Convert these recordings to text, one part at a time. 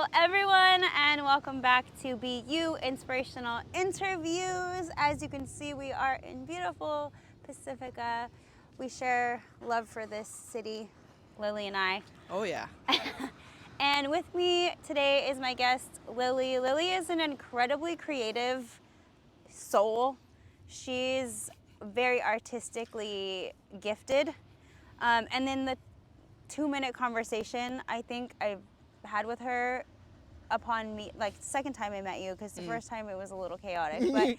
Hello everyone, and welcome back to Be You Inspirational Interviews. As you can see, we are in beautiful Pacifica. We share love for this city, Lillie and I. Oh yeah. And with me today is my guest, Lillie. Lillie is an incredibly creative soul. She's very artistically gifted. And then the 2-minute conversation I think I've had with her upon me, like the second time I met you, because the first time it was a little chaotic, but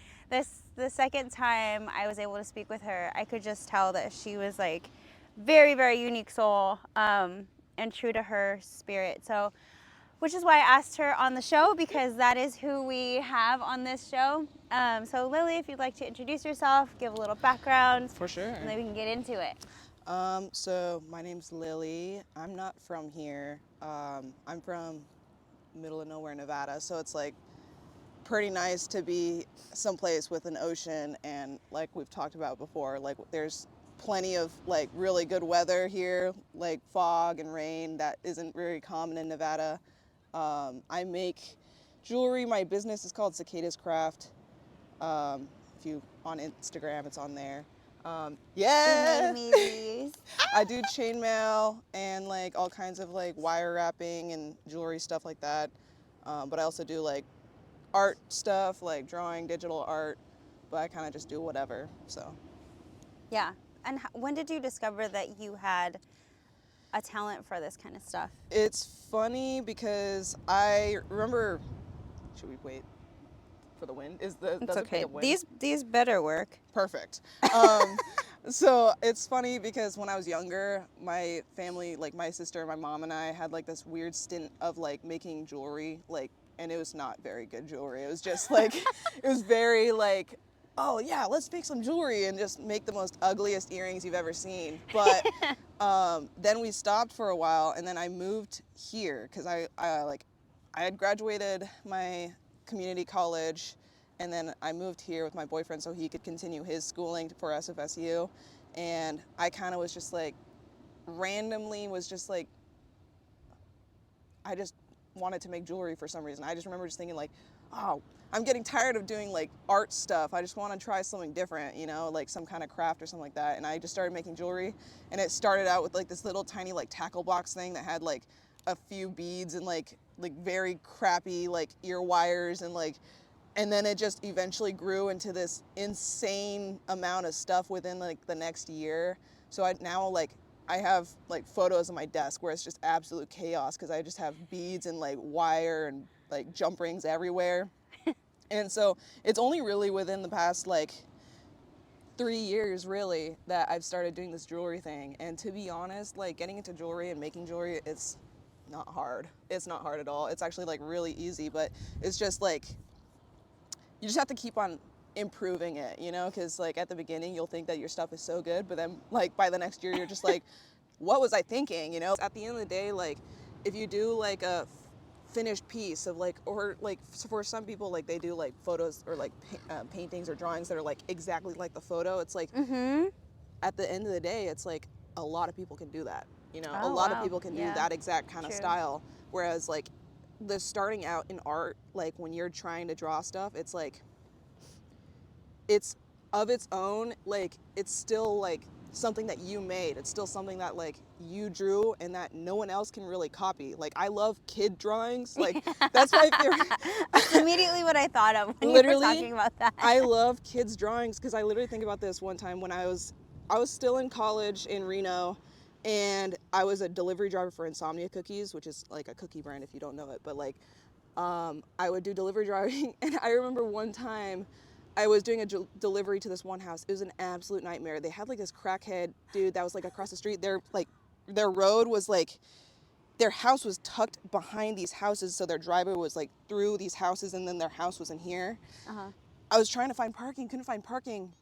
the second time I was able to speak with her, I could just tell that she was like very, very unique soul, and true to her spirit. So, which is why I asked her on the show, because that is who we have on this show. So Lillie, if you'd like to introduce yourself, give a little background. For sure. And then we can get into it. So my name's Lillie. I'm not from here. I'm from middle of nowhere, Nevada. So it's like pretty nice to be someplace with an ocean, and like we've talked about before, like there's plenty of like really good weather here, like fog and rain that isn't very common in Nevada. I make jewelry. My business is called Cicadas Craft. If you on Instagram, it's on there. Yeah. You made me these. I do chainmail and like all kinds of like wire wrapping and jewelry stuff like that. But I also do like art stuff, like drawing, digital art. But I kind of just do whatever. So. Yeah. And when did you discover that you had a talent for this kind of stuff? It's funny because I remember. Should we wait for the wind? Does It's it okay. pick up wind? These better work. Perfect. So it's funny because when I was younger, my family, like my sister, my mom, and I had like this weird stint of like making jewelry, like, and it was not very good jewelry. It was just like, it was very like, oh yeah, let's make some jewelry and just make the most ugliest earrings you've ever seen. But then we stopped for a while, and then I moved here because I had graduated my community college, and then I moved here with my boyfriend so he could continue his schooling for SFSU. And I kind of was just like, randomly was just like, I just wanted to make jewelry for some reason. I just remember just thinking like, oh, I'm getting tired of doing like art stuff. I just want to try something different, you know, like some kind of craft or something like that. And I just started making jewelry, and it started out with like this little tiny like tackle box thing that had like a few beads and like very crappy like ear wires and then it just eventually grew into this insane amount of stuff within like the next year. So I have like photos on my desk where it's just absolute chaos because I just have beads and like wire and like jump rings everywhere. And so it's only really within the past like 3 years really that I've started doing this jewelry thing. And to be honest, like getting into jewelry and making jewelry, it's not hard. It's not hard at all. It's actually like really easy, but it's just like, you just have to keep on improving it, you know, because like at the beginning you'll think that your stuff is so good, but then like by the next year you're just like, what was I thinking, you know? At the end of the day, like if you do like a finished piece of like, or like for some people like they do like photos or like paintings or drawings that are like exactly like the photo, it's like at the end of the day it's like a lot of people can do that, you know. A lot of people can do that exact kind of style, whereas like the starting out in art, like when you're trying to draw stuff, it's like, it's of its own, like it's still like something that you made. It's still something that like you drew and that no one else can really copy. Like I love kid drawings, like that's my favorite. That's immediately what I thought of when Literally, you were talking about that. I love kids drawings because I literally think about this one time when I was still in college in Reno, and I was a delivery driver for Insomnia Cookies, which is like a cookie brand if you don't know it, but like I would do delivery driving. And I remember one time I was doing a delivery to this one house. It was an absolute nightmare. They had like this crackhead dude that was like across the street. Their road was like, their house was tucked behind these houses, so their driveway was like through these houses, and then their house was in here. I was trying to find parking, couldn't find parking.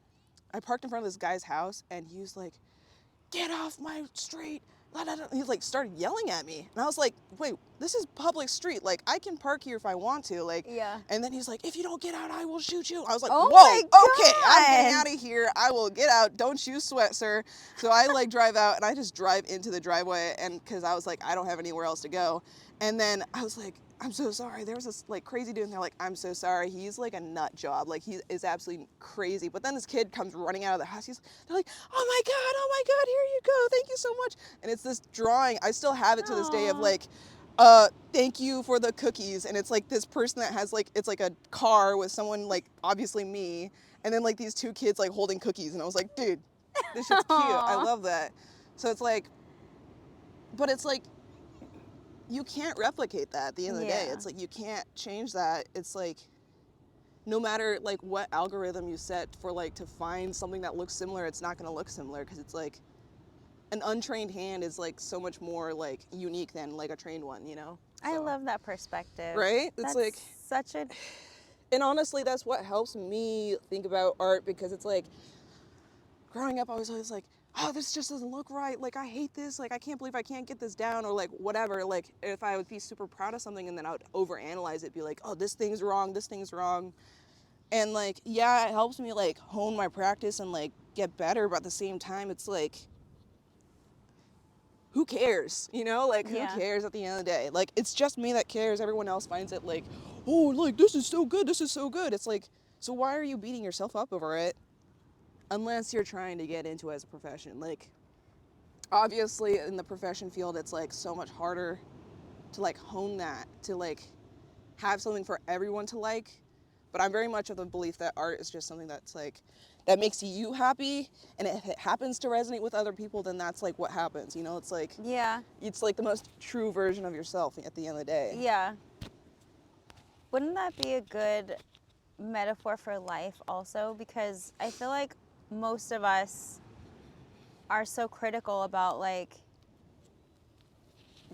I parked in front of this guy's house, and he was like, get off my street. He like started yelling at me, and I was like, wait, this is public street, like I can park here if I want to, like. Yeah. And then he's like, if you don't get out, I will shoot you. I was like, Oh whoa, my okay, I'm getting God. out of here, I will get out, don't you sweat, sir. So I like drive out, and I just drive into the driveway, and because I was like, I don't have anywhere else to go. And then I was like, I'm so sorry. There was this like crazy dude, and they're like, I'm so sorry. He's like a nut job. Like he is absolutely crazy. But then this kid comes running out of the house. They're like, oh my God, here you go. Thank you so much. And it's this drawing. I still have it to this day of Aw. like, thank you for the cookies. And it's like this person that has like, it's like a car with someone like obviously me, and then like these two kids like holding cookies. And I was like, dude, this shit's cute. I Aw. love that. So it's like, but it's like, you can't replicate that at the end of the day. Yeah. It's like you can't change that. It's like no matter like what algorithm you set for like to find something that looks similar, it's not going to look similar because it's like an untrained hand is like so much more like unique than like a trained one, you know? I So, love that perspective. right? It's That's like, such a and honestly, that's what helps me think about art because it's like growing up, I was always like, oh, this just doesn't look right. Like, I hate this. Like, I can't believe I can't get this down or like whatever. Like, if I would be super proud of something and then I would overanalyze it, be like, oh, this thing's wrong. This thing's wrong. And like, yeah, it helps me like hone my practice and like get better. But at the same time, it's like, who cares? You know, like who Yeah. cares at the end of the day? Like, it's just me that cares. Everyone else finds it like, oh, like this is so good. This is so good. It's like, so why are you beating yourself up over it? Unless you're trying to get into it as a profession. Like, obviously in the profession field, it's like so much harder to like hone that, to like have something for everyone to like. But I'm very much of the belief that art is just something that's like, that makes you happy. And if it happens to resonate with other people, then that's like what happens. You know, it's like, yeah. it's like the most true version of yourself at the end of the day. Yeah. Wouldn't that be a good metaphor for life also? Because I feel like most of us are so critical about like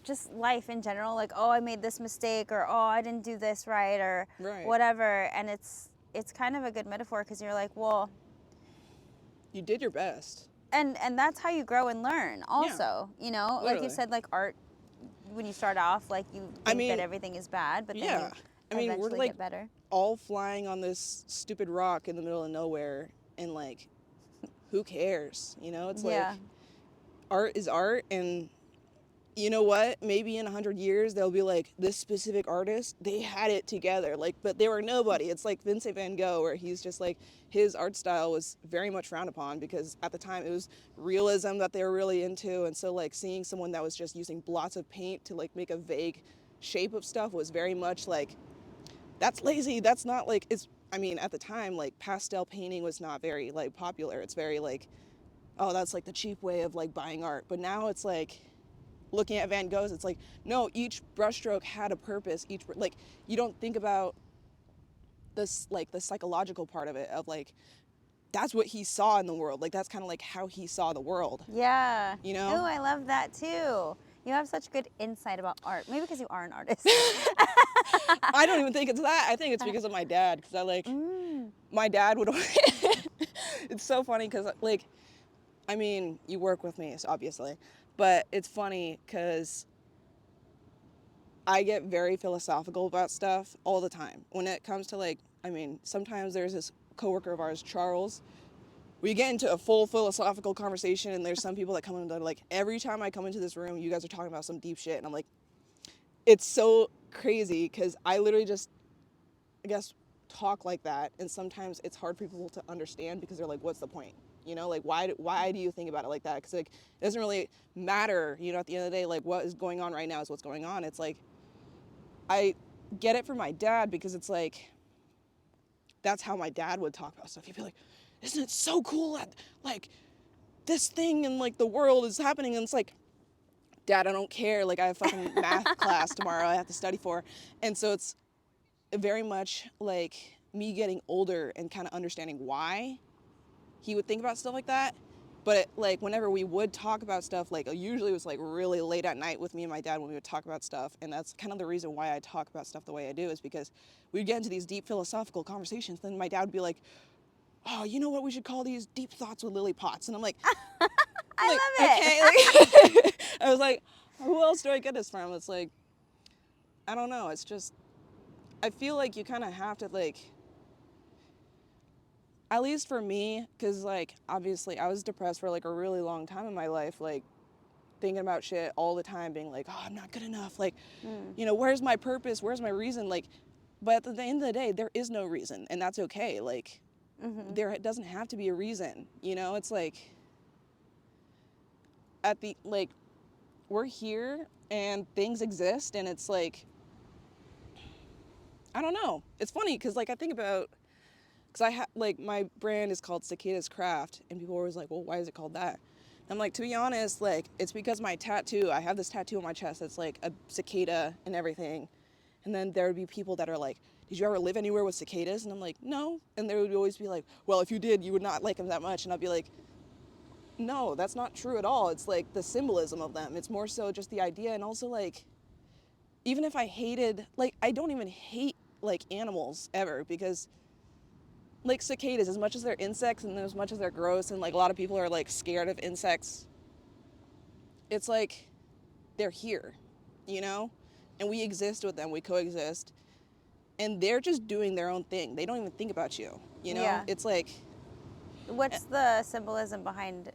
just life in general, like, oh, I made this mistake, or oh, I didn't do this right, or Right. whatever. And it's kind of a good metaphor because you're like, well, You did your best. and that's how you grow and learn also, you know, like you Literally. said, like art, when you start off, like you think I mean, that everything is bad, but then yeah. I you mean, we're eventually like get better. all flying on this stupid rock in the middle of nowhere, and like, who cares? You know, it's Yeah. like, art is art, and you know what? Maybe in 100 years they'll be like, this specific artist, they had it together, like, but they were nobody. It's like Vincent van Gogh, where he's just like, his art style was very much frowned upon because at the time it was realism that they were really into, and so like seeing someone that was just using blots of paint to like make a vague shape of stuff was very much like, that's lazy. That's not like, it's, I mean, at the time, like pastel painting was not very like popular. It's very like, oh, that's like the cheap way of like buying art. But now it's like, looking at Van Gogh's, it's like, no, each brushstroke had a purpose. Each, like, you don't think about this, like the psychological part of it, of like, that's what he saw in the world. Like, that's kind of like how he saw the world. Yeah. You know? Oh, I love that too. You have such good insight about art. Maybe because you are an artist. I don't even think it's that. I think it's because of my dad. Because I like, my dad would, it's so funny because like, I mean, you work with me, so obviously, but it's funny because I get very philosophical about stuff all the time. When it comes to like, I mean, sometimes there's this coworker of ours, Charles. We get into a full philosophical conversation, and there's some people that come in and they're like, every time I come into this room, you guys are talking about some deep shit. And I'm like, it's so crazy because I literally just, I guess, talk like that. And sometimes it's hard for people to understand because they're like, what's the point? You know, like, why do you think about it like that? Because like, it doesn't really matter, you know, at the end of the day, like what is going on right now is what's going on. It's like, I get it from my dad because it's like, that's how my dad would talk about stuff. He'd be like, isn't it so cool that like this thing in like the world is happening? And it's like, Dad, I don't care. Like, I have fucking math class tomorrow I have to study for. And so it's very much like me getting older and kind of understanding why he would think about stuff like that. But like whenever we would talk about stuff, like usually it was like really late at night with me and my dad when we would talk about stuff. And that's kind of the reason why I talk about stuff the way I do, is because we'd get into these deep philosophical conversations. Then my dad would be like, oh, you know what we should call these? Deep Thoughts with Lily Potts. And I'm like, I like, love it. okay. Like, I was like, who else do I get this from? It's like, I don't know. It's just, I feel like you kind of have to like, at least for me, because like obviously I was depressed for like a really long time in my life. Like thinking about shit all the time, being like, oh, I'm not good enough. Like, you know, where's my purpose? Where's my reason? Like, but at the end of the day, there is no reason, and that's okay. Like, there doesn't have to be a reason, you know? It's like, we're here and things exist, and it's like, I don't know. It's funny because, like, I think about, because like, my brand is called Cicadas Craft, and people are always like, well, why is it called that? And I'm like, to be honest, like, it's because my tattoo, I have this tattoo on my chest that's like a cicada and everything. And then there would be people that are like, did you ever live anywhere with cicadas? And I'm like, no. And there would always be like, well, if you did, you would not like them that much. And I'd be like, no, that's not true at all. It's like the symbolism of them. It's more so just the idea. And also, like, even if I hated, like, I don't even hate, like, animals ever, because, like, cicadas, as much as they're insects and as much as they're gross and, like, a lot of people are, like, scared of insects, it's like, they're here, you know? And we exist with them, we coexist, and they're just doing their own thing. They don't even think about you, you know? Yeah. It's like... What's the symbolism behind?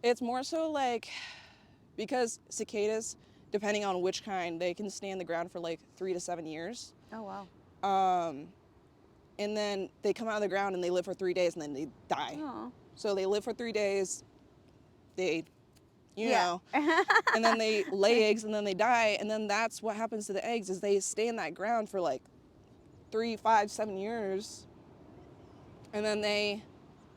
It's more so like, because cicadas, depending on which kind, they can stay on the ground for like 3 to 7 years. Oh, wow. And then they come out of the ground and they live for 3 days and then they die. Oh. So they live for 3 days, they, you Yeah. know, and then they lay eggs and then they die. And then that's what happens to the eggs, is they stay in that ground for like 3, 5, 7 years. And then they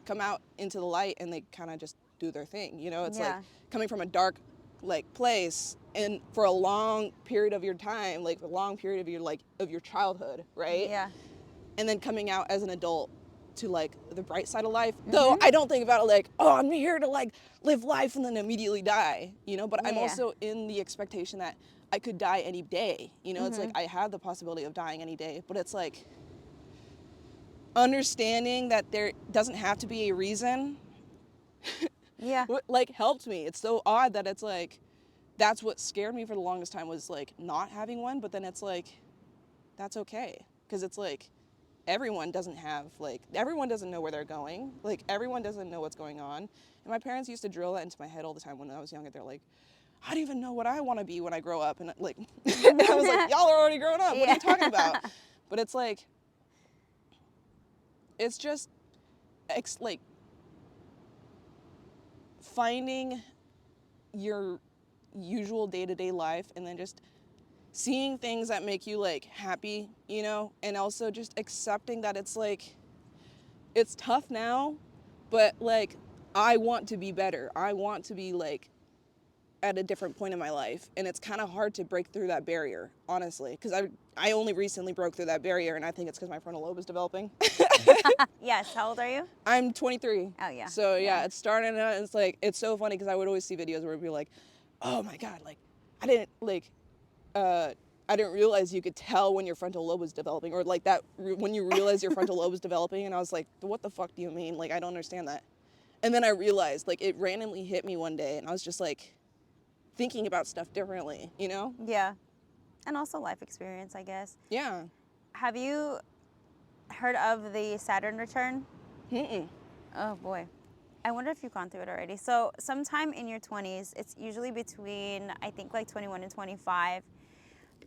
come out into the light and they kind of just do their thing, you know? It's like coming from a dark, like, place, and for a long period of your time, like a long period of your, like, of your childhood, right? Yeah. And then coming out as an adult to, like, the bright side of life. Though I don't think about it like, oh, I'm here to, like, live life and then immediately die, you know? But I'm also in the expectation that I could die any day, you know? It's like, I have the possibility of dying any day, but it's like, understanding that there doesn't have to be a reason, like, helped me. It's so odd that it's like, that's what scared me for the longest time, was like not having one. But then it's like, that's okay, because it's like, everyone doesn't know where they're going. Like, everyone doesn't know what's going on. And my parents used to drill that into my head all the time when I was younger. They're like, I don't even know what I want to be when I grow up. And like, and I was like, y'all are already grown up. What are you talking about? But it's like, it's just, like, finding your usual day-to-day life and then just seeing things that make you, like, happy, you know? And also just accepting that it's like, it's tough now, but, like, I want to be better. I want to be, like, at a different point in my life. And it's kind of hard to break through that barrier, honestly, because I only recently broke through that barrier, and I think it's because my frontal lobe is developing. Yes. How old are you? I'm 23. Oh, yeah. So, yeah, it's starting out, and it's like, it's so funny because I would always see videos where it'd be like, oh my God, like, I didn't realize you could tell when your frontal lobe was developing, or like that, when you realize your frontal lobe was developing. And I was like, what the fuck do you mean? Like, I don't understand that. And then I realized, like, it randomly hit me one day, and I was just like, thinking about stuff differently, you know? Yeah. And also life experience, I guess. Yeah. Have you heard of the Saturn return? Oh, boy. I wonder if you've gone through it already. So sometime in your 20s, it's usually between, I think, like 21 and 25,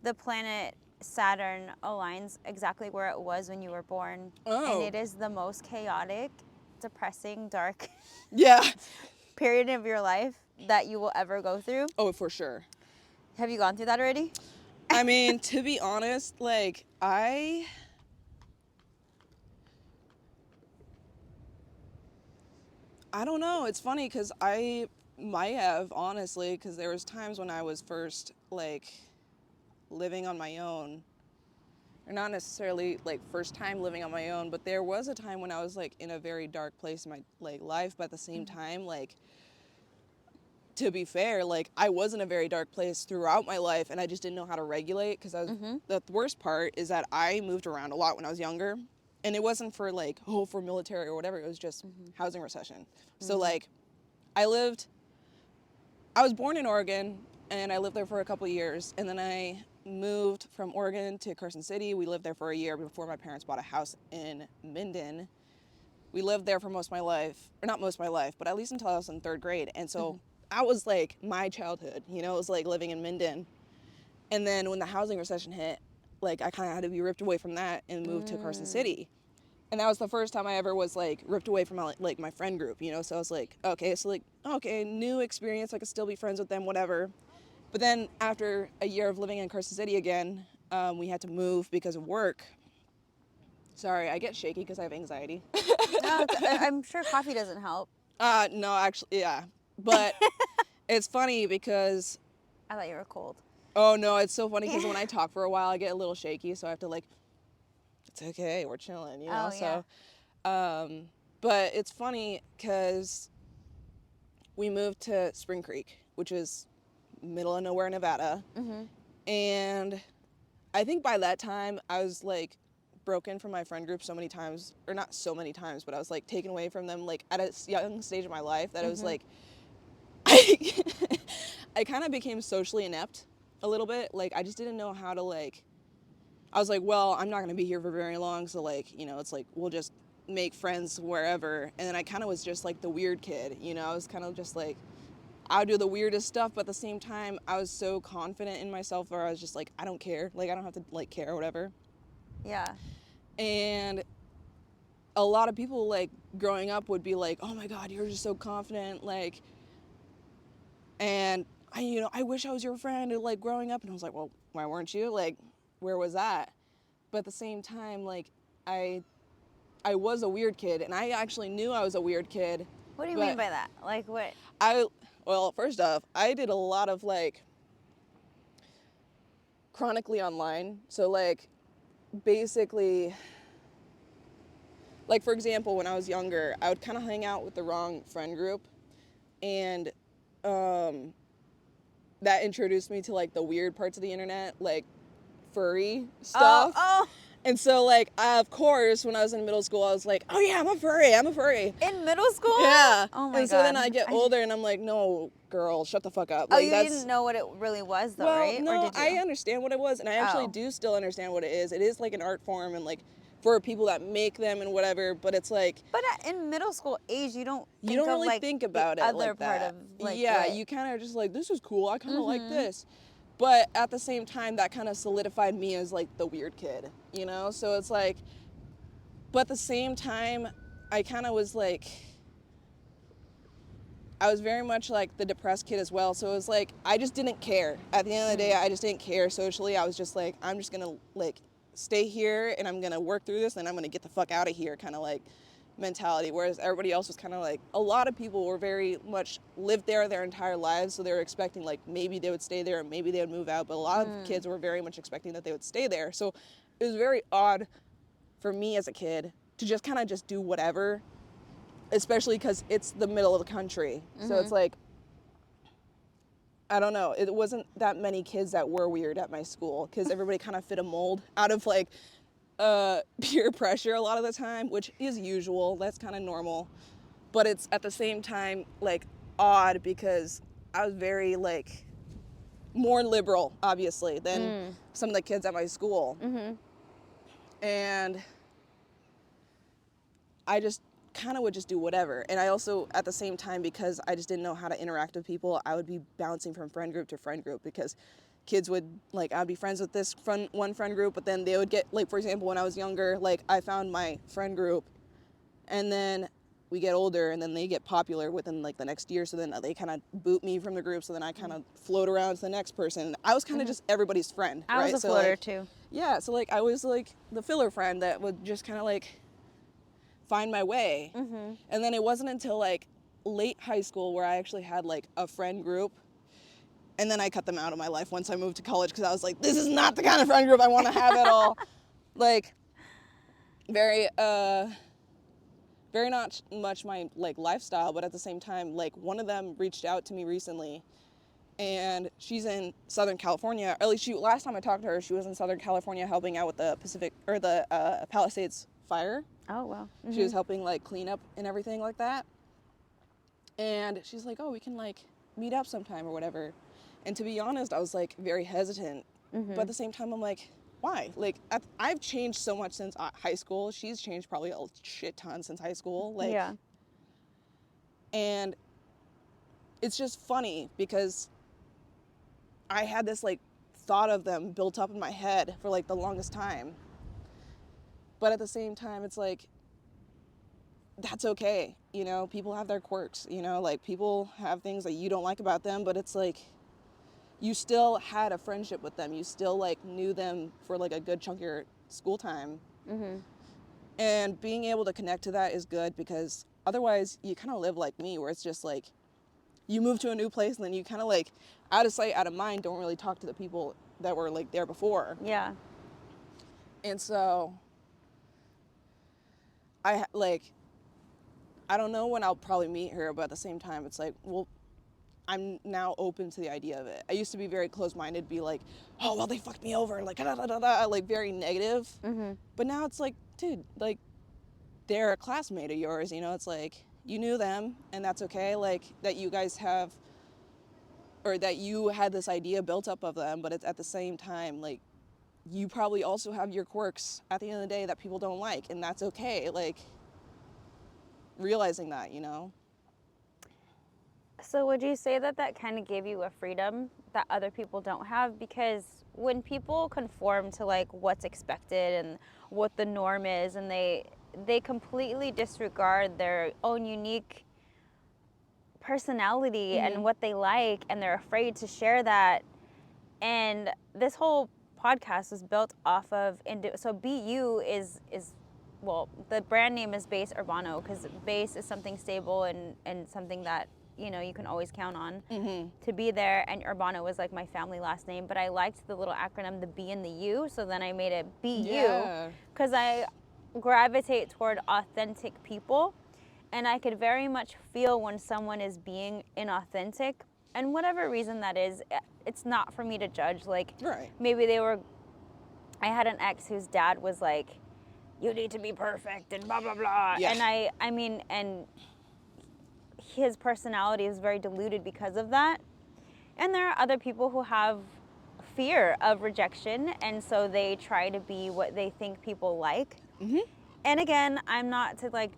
the planet Saturn aligns exactly where it was when you were born. Oh. And it is the most chaotic, depressing, dark period of your life that you will ever go through. Oh, for sure. Have you gone through that already? I mean, to be honest, like, I don't know. It's funny because I might have, honestly, because there was times when I was first, like, living on my own, or not necessarily, like, first time living on my own, but there was a time when I was, like, in a very dark place in my, like, life. But at the same time, like, to be fair, like, I was in a very dark place throughout my life, and I just didn't know how to regulate, because I was, the worst part is that I moved around a lot when I was younger, and it wasn't for, like, for military or whatever. It was just housing recession. So, like, I was born in Oregon, and I lived there for a couple years, and then I moved from Oregon to Carson City. We lived there for a year before my parents bought a house in Minden. We lived there for most of my life, or not most of my life, but at least until I was in third grade. And so that was like my childhood, you know, it was like living in Minden. And then when the housing recession hit, like I kind of had to be ripped away from that and move to Carson City. And that was the first time I ever was like ripped away from like my friend group, you know? So I was like, okay, new experience. I could still be friends with them, whatever. But then after a year of living in Carson City again, we had to move because of work. Sorry, I get shaky because I have anxiety. No, I'm sure coffee doesn't help. No, actually, yeah. But it's funny because... I thought you were cold. Oh, no, it's so funny because when I talk for a while, I get a little shaky, so I have to like, it's okay, we're chilling, you know? Oh, yeah. So, but it's funny because we moved to Spring Creek, which is middle of nowhere, Nevada. And I think by that time, I was like broken from my friend group so many times, or not so many times, but I was like taken away from them like at a young stage of my life that it was like, I kind of became socially inept a little bit. Like I just didn't know how to like, I was like, well, I'm not going to be here for very long. So like, you know, it's like, we'll just make friends wherever. And then I kind of was just like the weird kid, you know, I was kind of just like, I would do the weirdest stuff, but at the same time, I was so confident in myself where I was just like, I don't care. Like, I don't have to like care or whatever. Yeah. And a lot of people like growing up would be like, oh my God, you're just so confident. Like, and I wish I was your friend like growing up. And I was like, well, why weren't you? Like, where was that? But at the same time, like, I was a weird kid, and I actually knew I was a weird kid. What do you mean by that? Like what? Well, first off, I did a lot of like chronically online. So like basically, like for example, when I was younger, I would kind of hang out with the wrong friend group, and that introduced me to like the weird parts of the internet, like furry stuff. Oh. And so, like, of course, when I was in middle school, I was like, oh, yeah, I'm a furry. In middle school? Yeah. Oh, my God. And so then I get older, and I'm like, no, girl, shut the fuck up. Oh, Like, you didn't know what it really was, though, well, right? no, or did you? I understand what it was, and I actually do still understand what it is. It is, like, an art form, and, like, for people that make them and whatever, but it's like... But in middle school age, you don't think you don't really of, like, think about the it other like part that. of, like, yeah, what? you kind of just like, this is cool, I kind of like this. But at the same time, that kind of solidified me as, like, the weird kid, you know? So it's like... But at the same time, I kind of was like... I was very much, like, the depressed kid as well. So it was like, I just didn't care. At the end of the day, I just didn't care socially. I was just like, I'm just going to, like, stay here, and I'm going to work through this, and I'm going to get the fuck out of here kind of, like, mentality. Whereas everybody else was kind of like, a lot of people were very much lived there their entire lives, so they were expecting like maybe they would stay there or maybe they would move out, but a lot of kids were very much expecting that they would stay there. So it was very odd for me as a kid to just kind of just do whatever, especially because it's the middle of the country. So it's like, I don't know, it wasn't that many kids that were weird at my school because everybody kind of fit a mold out of like peer pressure a lot of the time, which is usual. That's kind of normal. But it's at the same time like odd because I was very like more liberal, obviously, than some of the kids at my school. And I just kind of would just do whatever. And I also, at the same time, because I just didn't know how to interact with people, I would be bouncing from friend group to friend group because kids would, like, I'd be friends with this one friend group, but then they would get, like, for example, when I was younger, like, I found my friend group, and then we get older, and then they get popular within, like, the next year, so then they kind of boot me from the group, so then I kind of float around to the next person. I was kind of just everybody's friend, I right? was a So, floater, like, too. Yeah, so, like, I was, like, the filler friend that would just kind of, like, find my way. And then it wasn't until, like, late high school where I actually had, like, a friend group. And then I cut them out of my life once I moved to college because I was like, this is not the kind of friend group I want to have at all. Like, very not much my, like, lifestyle, but at the same time, like, one of them reached out to me recently, and she's in Southern California. Or at least last time I talked to her, she was in Southern California helping out with the Palisades fire. Oh, wow. She was helping, like, clean up and everything like that. And she's like, oh, we can, like, meet up sometime or whatever. And to be honest, I was, like, very hesitant. But at the same time, I'm like, why? Like, I've changed so much since high school. She's changed probably a shit ton since high school. Like, yeah. And it's just funny because I had this like thought of them built up in my head for like the longest time. But at the same time, it's like, that's okay. You know, people have their quirks, you know, like people have things that you don't like about them, but it's like, you still had a friendship with them. You still like knew them for like a good chunk of your school time. Mm-hmm. And being able to connect to that is good, because otherwise you kind of live like me, where it's just like you move to a new place and then you kind of like out of sight, out of mind, don't really talk to the people that were like there before. Yeah. And so I don't know when I'll probably meet her, but at the same time it's like, well, I'm now open to the idea of it. I used to be very close-minded, be like, oh, well, they fucked me over, like, da, da, da, da, like very negative. Mm-hmm. But now it's like, dude, like, they're a classmate of yours, you know? It's like, you knew them, and that's okay, like, that you guys have, or that you had this idea built up of them, but it's at the same time, like, you probably also have your quirks at the end of the day that people don't like, and that's okay, like, realizing that, you know? So would you say that that kind of gave you a freedom that other people don't have? Because when people conform to like what's expected and what the norm is, and they completely disregard their own unique personality and what they like, and they're afraid to share that. And this whole podcast is built off of, so BU is well, the brand name is Base Urbano, because base is something stable and something that, you know, you can always count on to be there. And Urbano was like my family last name, but I liked the little acronym, the B and the U, so then I made it BU, because I gravitate toward authentic people, and I could very much feel when someone is being inauthentic, and whatever reason that is, it's not for me to judge. Like, maybe I had an ex whose dad was like, you need to be perfect and blah, blah, blah. Yeah. And I mean, and his personality is very diluted because of that. And there are other people who have fear of rejection, and so they try to be what they think people like. And again, I'm not to like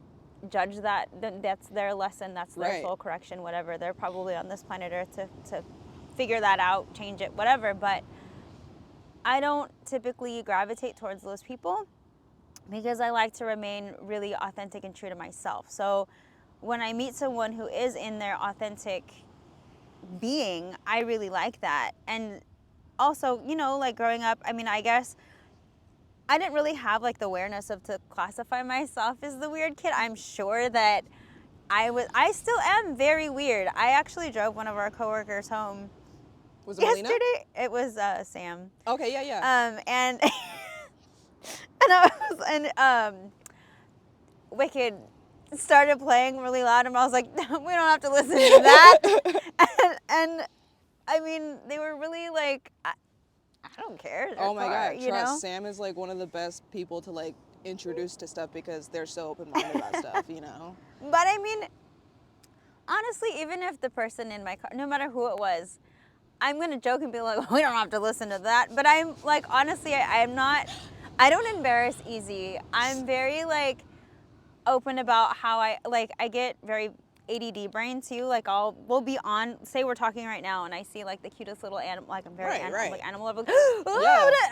judge that. That's their lesson, that's their soul correction, whatever. They're probably on this planet Earth to figure that out, change it, whatever. But I don't typically gravitate towards those people, because I like to remain really authentic and true to myself. So when I meet someone who is in their authentic being, I really like that. And also, you know, like growing up, I mean, I guess I didn't really have like the awareness of to classify myself as the weird kid. I'm sure that I still am very weird. I actually drove one of our coworkers home. Was it Melina? Yesterday. It was Sam. Okay, yeah. And Wicked started playing really loud, and I was like, we don't have to listen to that. and I mean, they were really like, I don't care. Oh my God, you know? Sam is like one of the best people to like introduce to stuff, because they're so open-minded about stuff, you know? But I mean, honestly, even if the person in my car, no matter who it was, I'm going to joke and be like, we don't have to listen to that. But I'm like, honestly, I don't embarrass easy. I'm very like open about how I get very ADD brain too. Like we'll be on, say we're talking right now, and I see like the cutest little animal, like I'm very like animal level,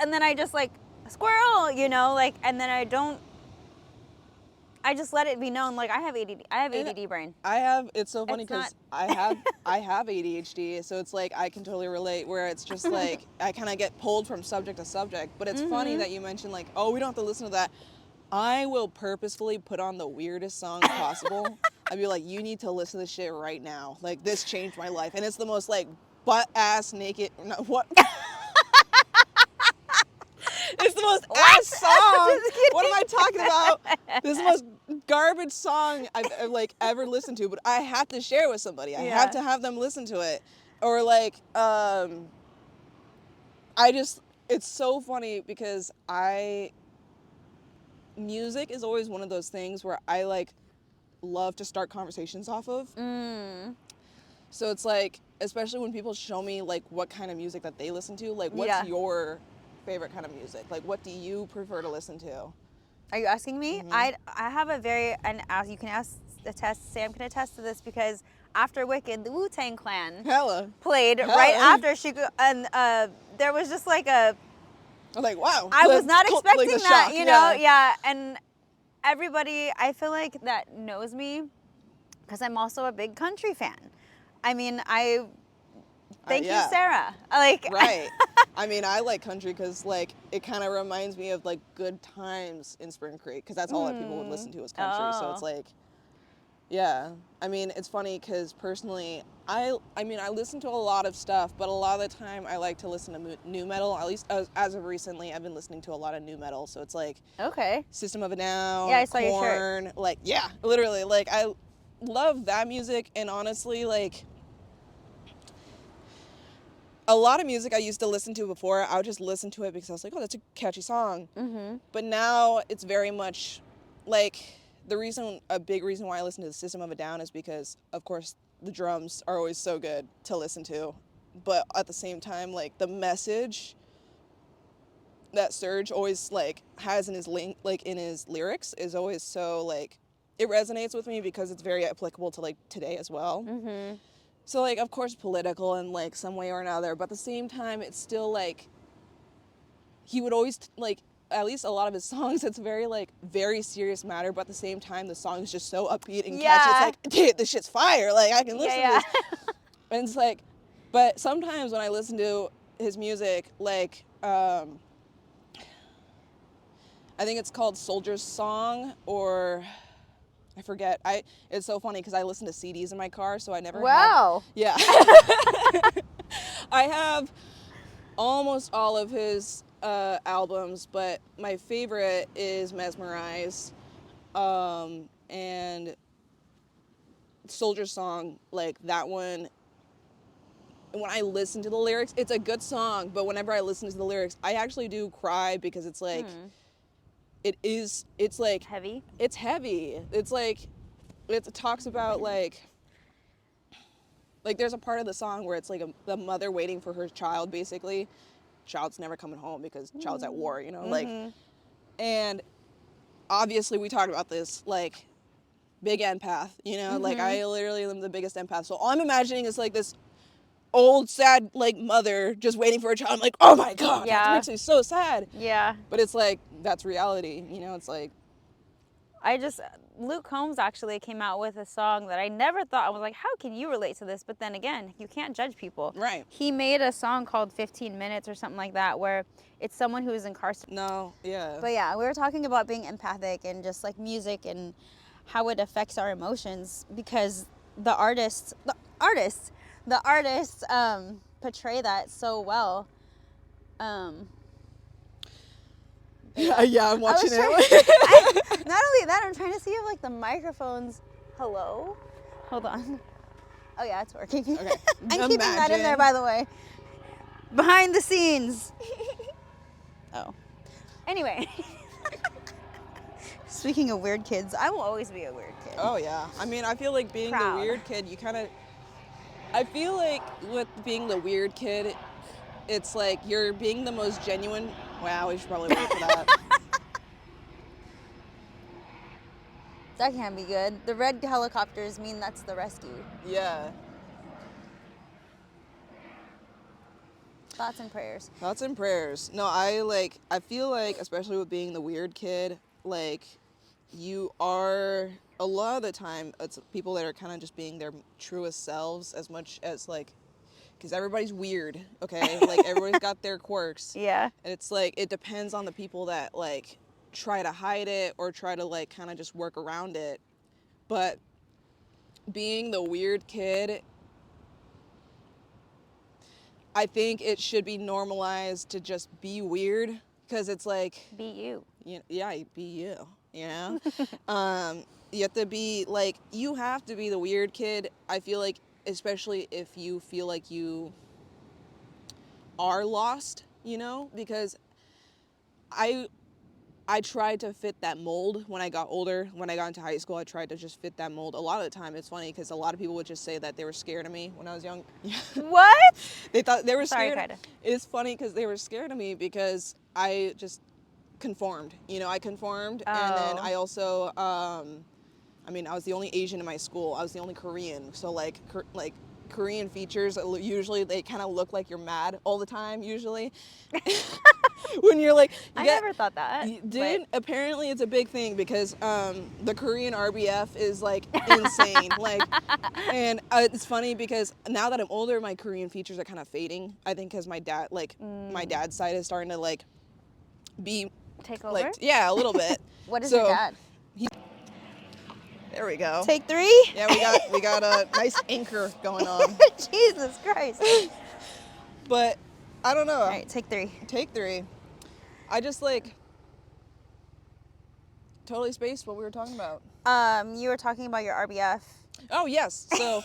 and then I just like squirrel, you know, like, and then I just let it be known, like I have ADD brain. It's so funny because I have ADHD, so it's like I can totally relate, where it's just like I kind of get pulled from subject to subject. But it's funny that you mentioned like, oh, we don't have to listen to that. I will purposefully put on the weirdest song possible. I'd be like, you need to listen to this shit right now. Like, this changed my life. And it's the most like butt-ass naked, no, what? It's the most ass song. What am I talking about? This is the most garbage song I've like ever listened to, but I have to share it with somebody. I have to have them listen to it. Or like, it's so funny because music is always one of those things where I like love to start conversations off of. So it's like, especially when people show me like what kind of music that they listen to, like what's your favorite kind of music? Like, what do you prefer to listen to? Are you asking me? I have a very, and as you can attest, Sam can attest to this, because after Wicked, the Wu-Tang Clan Hella. played Hella. right after she and there was just like a I was like, wow. I was not expecting the that, shock, you know? Yeah, and everybody I feel like that knows me because I'm also a big country fan. I mean, thank you, yeah. Sarah. Like Right. I mean, I like country because, like, it kind of reminds me of, like, good times in Spring Creek because that's all that people would listen to was country. So it's Oh. like, yeah. I mean, it's funny because personally, I mean, I listen to a lot of stuff, but a lot of the time I like to listen to new metal. At least as of recently, I've been listening to a lot of new metal. So it's like Okay. System of a Down, Yeah, I saw your shirt. Korn. Like, yeah, literally. Like, I love that music, and honestly, like, a lot of music I used to listen to before, I would just listen to it because I was like, oh, that's a catchy song. Mm-hmm. But now it's very much like a big reason why I listen to the System of a Down is because, of course, the drums are always so good to listen to. But at the same time, like, the message that Serge always, like, has in his in his lyrics is always so, like, it resonates with me because it's very applicable to, like, today as well. Mm-hmm. So, like, of course, political in, like, some way or another, but at the same time, it's still, like, he would always, like, at least a lot of his songs, it's very, like, very serious matter, but at the same time, the song is just so upbeat and catchy. It's like, dude, this shit's fire. Like, I can listen to this. And it's like, but sometimes when I listen to his music, like, I think it's called Soldier's Song, or I forget. It's so funny because I listen to CDs in my car, so I never Wow. Yeah. I have almost all of his albums, but my favorite is Mesmerize, and Soldier's Song, like, that one. When I listen to the lyrics, it's a good song, but whenever I listen to the lyrics, I actually do cry because it's like, it's like Heavy. It's heavy. It's like, it talks about, like there's a part of the song where it's like the mother waiting for her child, basically. Child's never coming home because child's at war, you know? Like, and obviously we talked about this, like, big empath, you know? Like, I literally am the biggest empath. So all I'm imagining is, like, this old, sad, like, mother just waiting for a child. I'm like, oh my God, that makes me so sad. Yeah. But it's like, that's reality, you know? It's like, Luke Combs actually came out with a song that I never thought, I was like, how can you relate to this? But then again, you can't judge people. Right. He made a song called 15 Minutes or something like that, where it's someone who is incarcerated. No, yeah. But yeah, we were talking about being empathic and just like music and how it affects our emotions, because the artists portray that so well. Yeah, I'm watching it. Not only that, I'm trying to see if like the microphones. Hello? Hold on. Oh yeah, it's working. Okay. I'm keeping that in there, by the way. Behind the scenes. Oh. Anyway. Speaking of weird kids, I will always be a weird kid. Oh yeah. I mean, I feel like being the weird kid, I feel like with being the weird kid, it's like you're being the most genuine. Wow, we should probably wait for that. That can be good. The red helicopters mean that's the rescue. Yeah. Thoughts and prayers. Thoughts and prayers. No, I feel like, especially with being the weird kid, like, you are, a lot of the time, it's people that are kind of just being their truest selves, as much as, like, because everybody's weird, okay? Like, everybody's got their quirks. Yeah. And it's like, it depends on the people that, like, try to hide it or try to, like, kind of just work around it. But being the weird kid, I think it should be normalized to just be weird, because it's like, Be you. Yeah, be you, you know? You have to be, like, you have to be the weird kid, I feel like, especially if you feel like you are lost, you know? Because I tried to fit that mold when I got older. When I got into high school, I tried to just fit that mold. A lot of the time, it's funny because a lot of people would just say that they were scared of me when I was young. What? They thought they were Sorry, scared. kinda. It's funny because they were scared of me because I just conformed. You know, I conformed, and then Oh. I also I mean, I was the only Asian in my school. I was the only Korean. So like Korean features, usually they kind of look like you're mad all the time, usually. When you're like, I never thought that. Dude, apparently it's a big thing because the Korean RBF is like insane. Like, and it's funny because now that I'm older, my Korean features are kind of fading. I think because my dad, my dad's side is starting to like be Take over? like, yeah, a little bit. What is your dad? There we go. Take 3? Yeah, we got a nice anchor going on. Jesus Christ. But I don't know. All right, take 3. Take 3. I just like totally spaced what we were talking about. You were talking about your RBF. Oh yes. So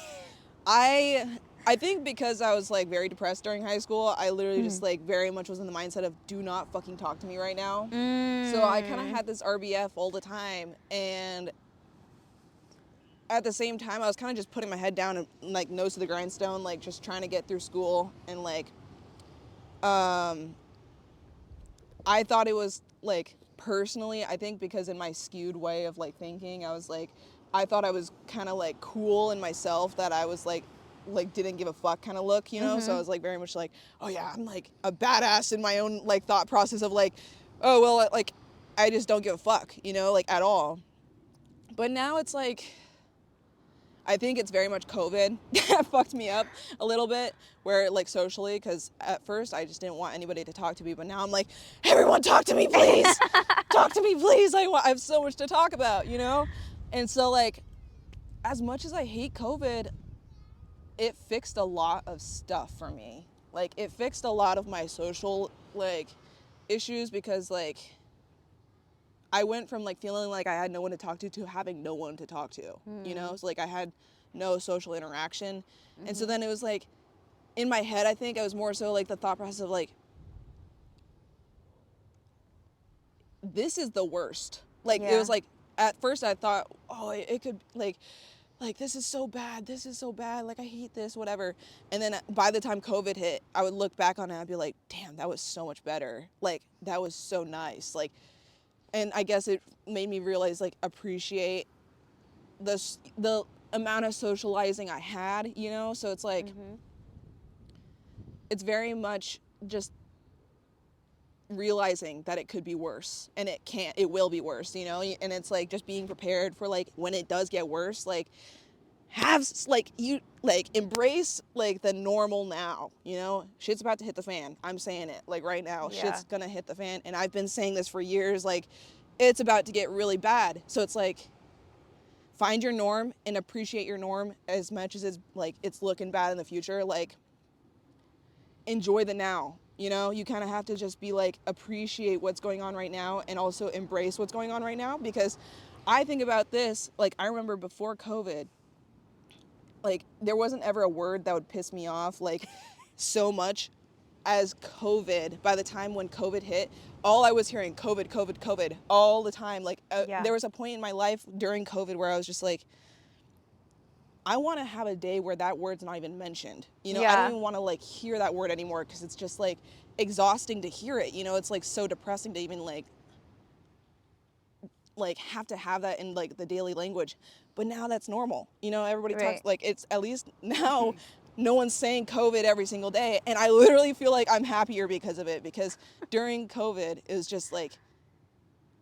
I think because I was like very depressed during high school, I literally just like very much was in the mindset of do not fucking talk to me right now. So I kind of had this RBF all the time, and at the same time I was kind of just putting my head down and like nose to the grindstone, like just trying to get through school. And like I thought it was like, personally, I think because in my skewed way of like thinking, I was like, I thought I was kind of like cool in myself, that I was like didn't give a fuck kind of look, you know? So I was like very much like, oh yeah, I'm like a badass in my own like thought process of like, oh well, like I just don't give a fuck, you know, like at all. But now it's like, I think it's very much COVID that fucked me up a little bit, where like socially, because at first I just didn't want anybody to talk to me, but now I'm like, everyone talk to me, please. Talk to me, please. I have so much to talk about, you know? And so like, as much as I hate COVID, it fixed a lot of stuff for me. Like it fixed a lot of my social like issues, because like I went from like feeling like I had no one to talk to having no one to talk to, you know? So like I had no social interaction. And so then it was like, in my head, I think I was more so like the thought process of like, this is the worst. Like it was like, at first I thought, oh, it could like this is so bad, like I hate this, whatever. And then by the time COVID hit, I would look back on it and I'd be like, damn, that was so much better. Like that was so nice. Like, and I guess it made me realize, like, appreciate the amount of socializing I had, you know? So it's like, it's very much just realizing that it could be worse, and it will be worse, you know? And it's like just being prepared for like when it does get worse, like embrace like the normal now, you know? Shit's about to hit the fan. I'm saying it like right now. Shit's gonna hit the fan, and I've been saying this for years, like it's about to get really bad. So it's like, find your norm and appreciate your norm as much as it's looking bad in the future. Like enjoy the now, you know? You kind of have to just be like, appreciate what's going on right now, and also embrace what's going on right now. Because I think about this, like I remember before COVID, like there wasn't ever a word that would piss me off like so much as COVID. By the time when COVID hit, all I was hearing, COVID all the time. Like there was a point in my life during COVID where I was just like, I want to have a day where that word's not even mentioned. You know, I don't even want to like hear that word anymore, because it's just like exhausting to hear it. You know, it's like so depressing to even like have to have that in like the daily language. But now that's normal. You know, everybody talks, like it's at least now no one's saying COVID every single day. And I literally feel like I'm happier because of it, because during COVID, it was just like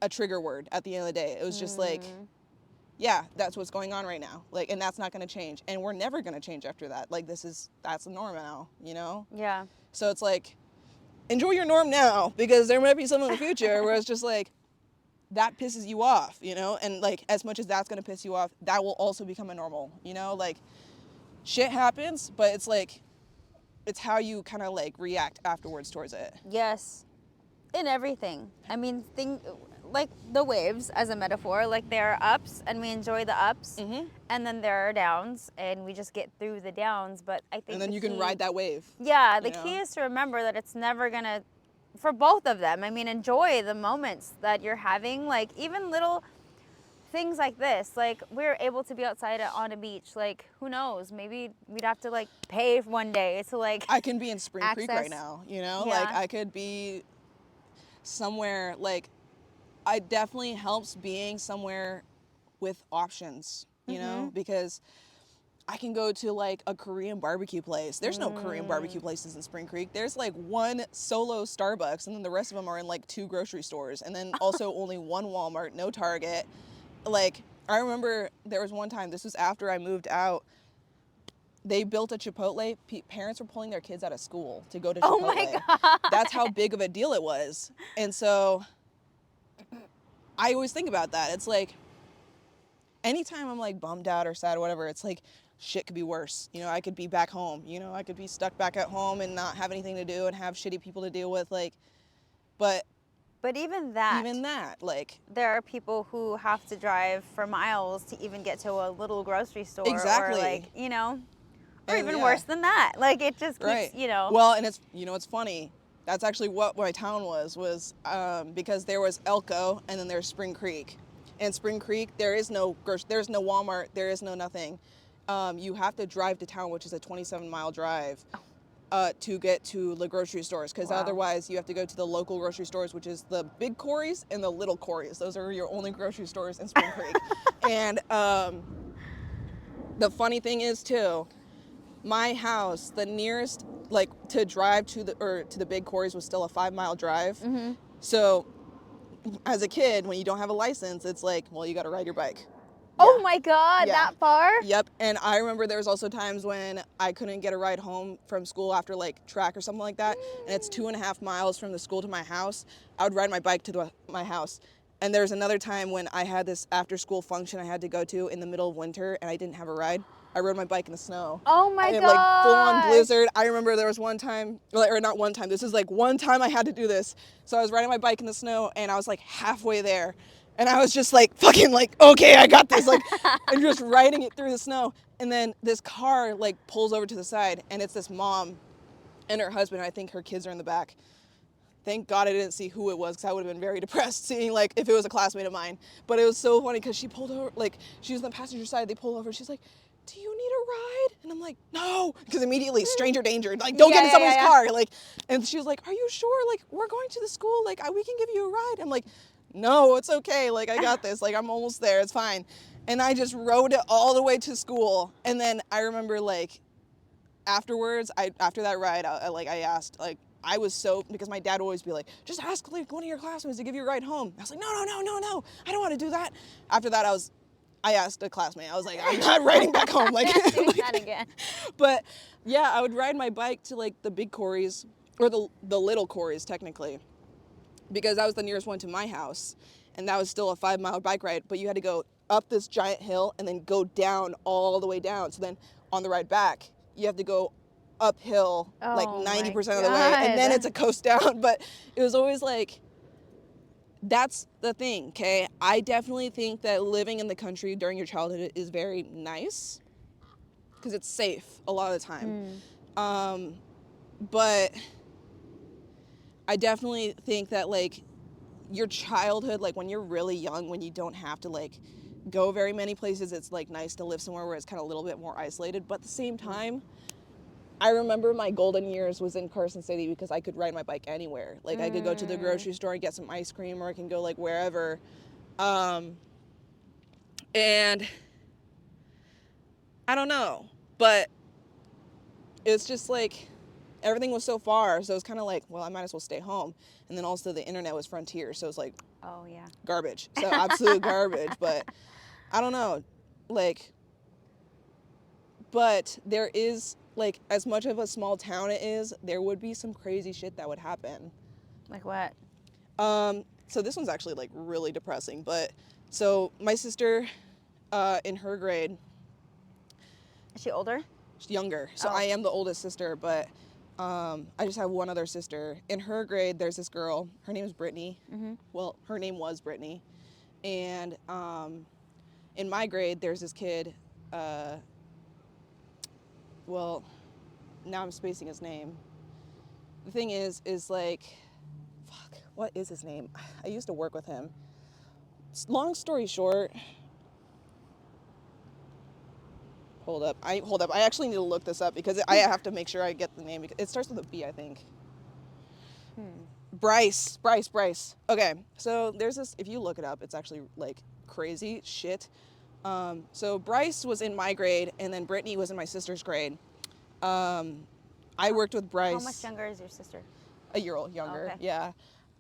a trigger word at the end of the day. It was just like, yeah, that's what's going on right now. Like, and that's not going to change. And we're never going to change after that. Like that's the norm now, you know? Yeah. So it's like, enjoy your norm now, because there might be something in the future where it's just like, that pisses you off, you know? And like, as much as that's gonna piss you off, that will also become a normal, you know? Like, shit happens, but it's like, it's how you kind of like react afterwards towards it. Yes. In everything. I mean, like the waves as a metaphor, like there are ups and we enjoy the ups, and then there are downs and we just get through the downs. But I think and then you can ride that wave. Yeah, the key is to remember that it's never gonna, for both of them, I mean, enjoy the moments that you're having, like even little things like this, like we're able to be outside on a beach, like who knows, maybe we'd have to like pay one day to like I can be in Spring Creek right now, you know? Like I could be somewhere, like it definitely helps being somewhere with options, you know, because I can go to like a Korean barbecue place. There's no Korean barbecue places in Spring Creek. There's like one solo Starbucks, and then the rest of them are in like 2 grocery stores, and then also only 1 Walmart, no Target. Like, I remember there was one time, this was after I moved out, they built a Chipotle. Parents were pulling their kids out of school to go to Chipotle. Oh my God. That's how big of a deal it was. And so I always think about that. It's like, anytime I'm like bummed out or sad or whatever, it's like, shit could be worse. You know, I could be back home. You know, I could be stuck back at home and not have anything to do and have shitty people to deal with. Like, but even that, like, there are people who have to drive for miles to even get to a little grocery store. Exactly. Or like, you know, or and even worse than that. Like, it just keeps, right. you know. Well, and it's, you know, it's funny. That's actually what my town was because there was Elko and then there's Spring Creek. And Spring Creek, there's no Walmart, there is no nothing. You have to drive to town, which is a 27-mile drive, to get to the grocery stores. Because otherwise, you have to go to the local grocery stores, which is the big Corey's and the little Corey's. Those are your only grocery stores in Spring Creek. And the funny thing is, too, my house, the nearest, like, to drive to the big Corey's was still a 5-mile drive. So, as a kid, when you don't have a license, it's like, well, you got to ride your bike. Oh my God, that far? Yep. And I remember there was also times when I couldn't get a ride home from school after like track or something like that. And it's 2.5 miles from the school to my house. I would ride my bike to my house. And there's another time when I had this after school function I had to go to in the middle of winter and I didn't have a ride. I rode my bike in the snow. Oh my God. Like full on blizzard. I remember there was one time, or not one time, this is like one time I had to do this. So I was riding my bike in the snow and I was like halfway there. And I was just like, fucking like, okay, I got this. Like, and just riding it through the snow. And then this car like pulls over to the side and it's this mom and her husband. I think her kids are in the back. Thank God I didn't see who it was because I would have been very depressed seeing like if it was a classmate of mine. But it was so funny because she pulled over, like she was on the passenger side. They pulled over. She's like, do you need a ride? And I'm like, no, because immediately stranger danger. Like, don't get in somebody's car. Like, and she was like, are you sure? Like, we're going to the school. Like, we can give you a ride. I'm like, no, it's okay. Like, I got this. Like, I'm almost there. It's fine. And I just rode it all the way to school. And then I remember, like, afterwards, after that ride, I asked, like, I was so, because my dad would always be like, just ask, like, one of your classmates to give you a ride home. I was like, no, I don't want to do that. After that, I asked a classmate. I was like, I'm not riding back home. Like, doing that again. But, yeah, I would ride my bike to, like, the big Corey's, or the little Corey's, technically, because that was the nearest one to my house, and that was still a 5-mile bike ride, but you had to go up this giant hill and then go down all the way down. So then on the ride back, you have to go uphill like 90% of the way, and then it's a coast down. But it was always like, that's the thing, okay? I definitely think that living in the country during your childhood is very nice because it's safe a lot of the time. But I definitely think that, like, your childhood, like, when you're really young, when you don't have to, like, go very many places, it's, like, nice to live somewhere where it's kind of a little bit more isolated. But at the same time, I remember my golden years was in Carson City because I could ride my bike anywhere. Like, I could go to the grocery store and get some ice cream, or I can go, like, wherever. And I don't know, but it's just, like, everything was so far, so it's kind of like, well, I might as well stay home. And then also the internet was Frontier, so it's like, oh yeah, garbage. So absolute garbage. But I don't know, like, but there is, like, as much of a small town it is, there would be some crazy shit that would happen. Like what? So this one's actually, like, really depressing. But so my sister, in her grade, Is she older? she's younger. So I am the oldest sister, but I just have one other sister. In her grade, there's this girl. Her name is Brittany. Well, her name was Brittany. And in my grade, there's this kid. Well, now I'm spacing his name. The thing is like, fuck, what is his name? I used to work with him. Long story short, hold up. I actually need to look this up because I have to make sure I get the name. Because it starts with a B, I think. Bryce. Okay, so there's this, if you look it up, it's actually, like, crazy shit. So Bryce was in my grade, and then Brittany was in my sister's grade. I worked with Bryce. How much younger is your sister? A year old younger, Okay. yeah.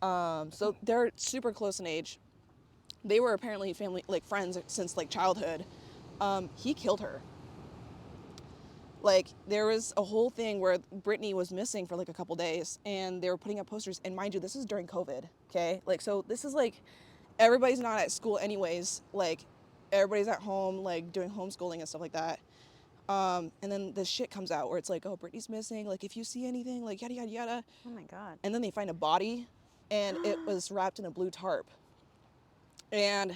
So they're super close in age. They were apparently family, like friends since like childhood. He killed her. Like, there was a whole thing where Brittany was missing for like a couple days, and they were putting up posters. And mind you, this is during COVID, okay? Like, so this is like, everybody's not at school anyways. Like, everybody's at home, like doing homeschooling and stuff like that. And then this shit comes out where it's like, oh, Brittany's missing. Like, if you see anything, like yada yada yada. Oh my God. And then they find a body, and it was wrapped in a blue tarp. And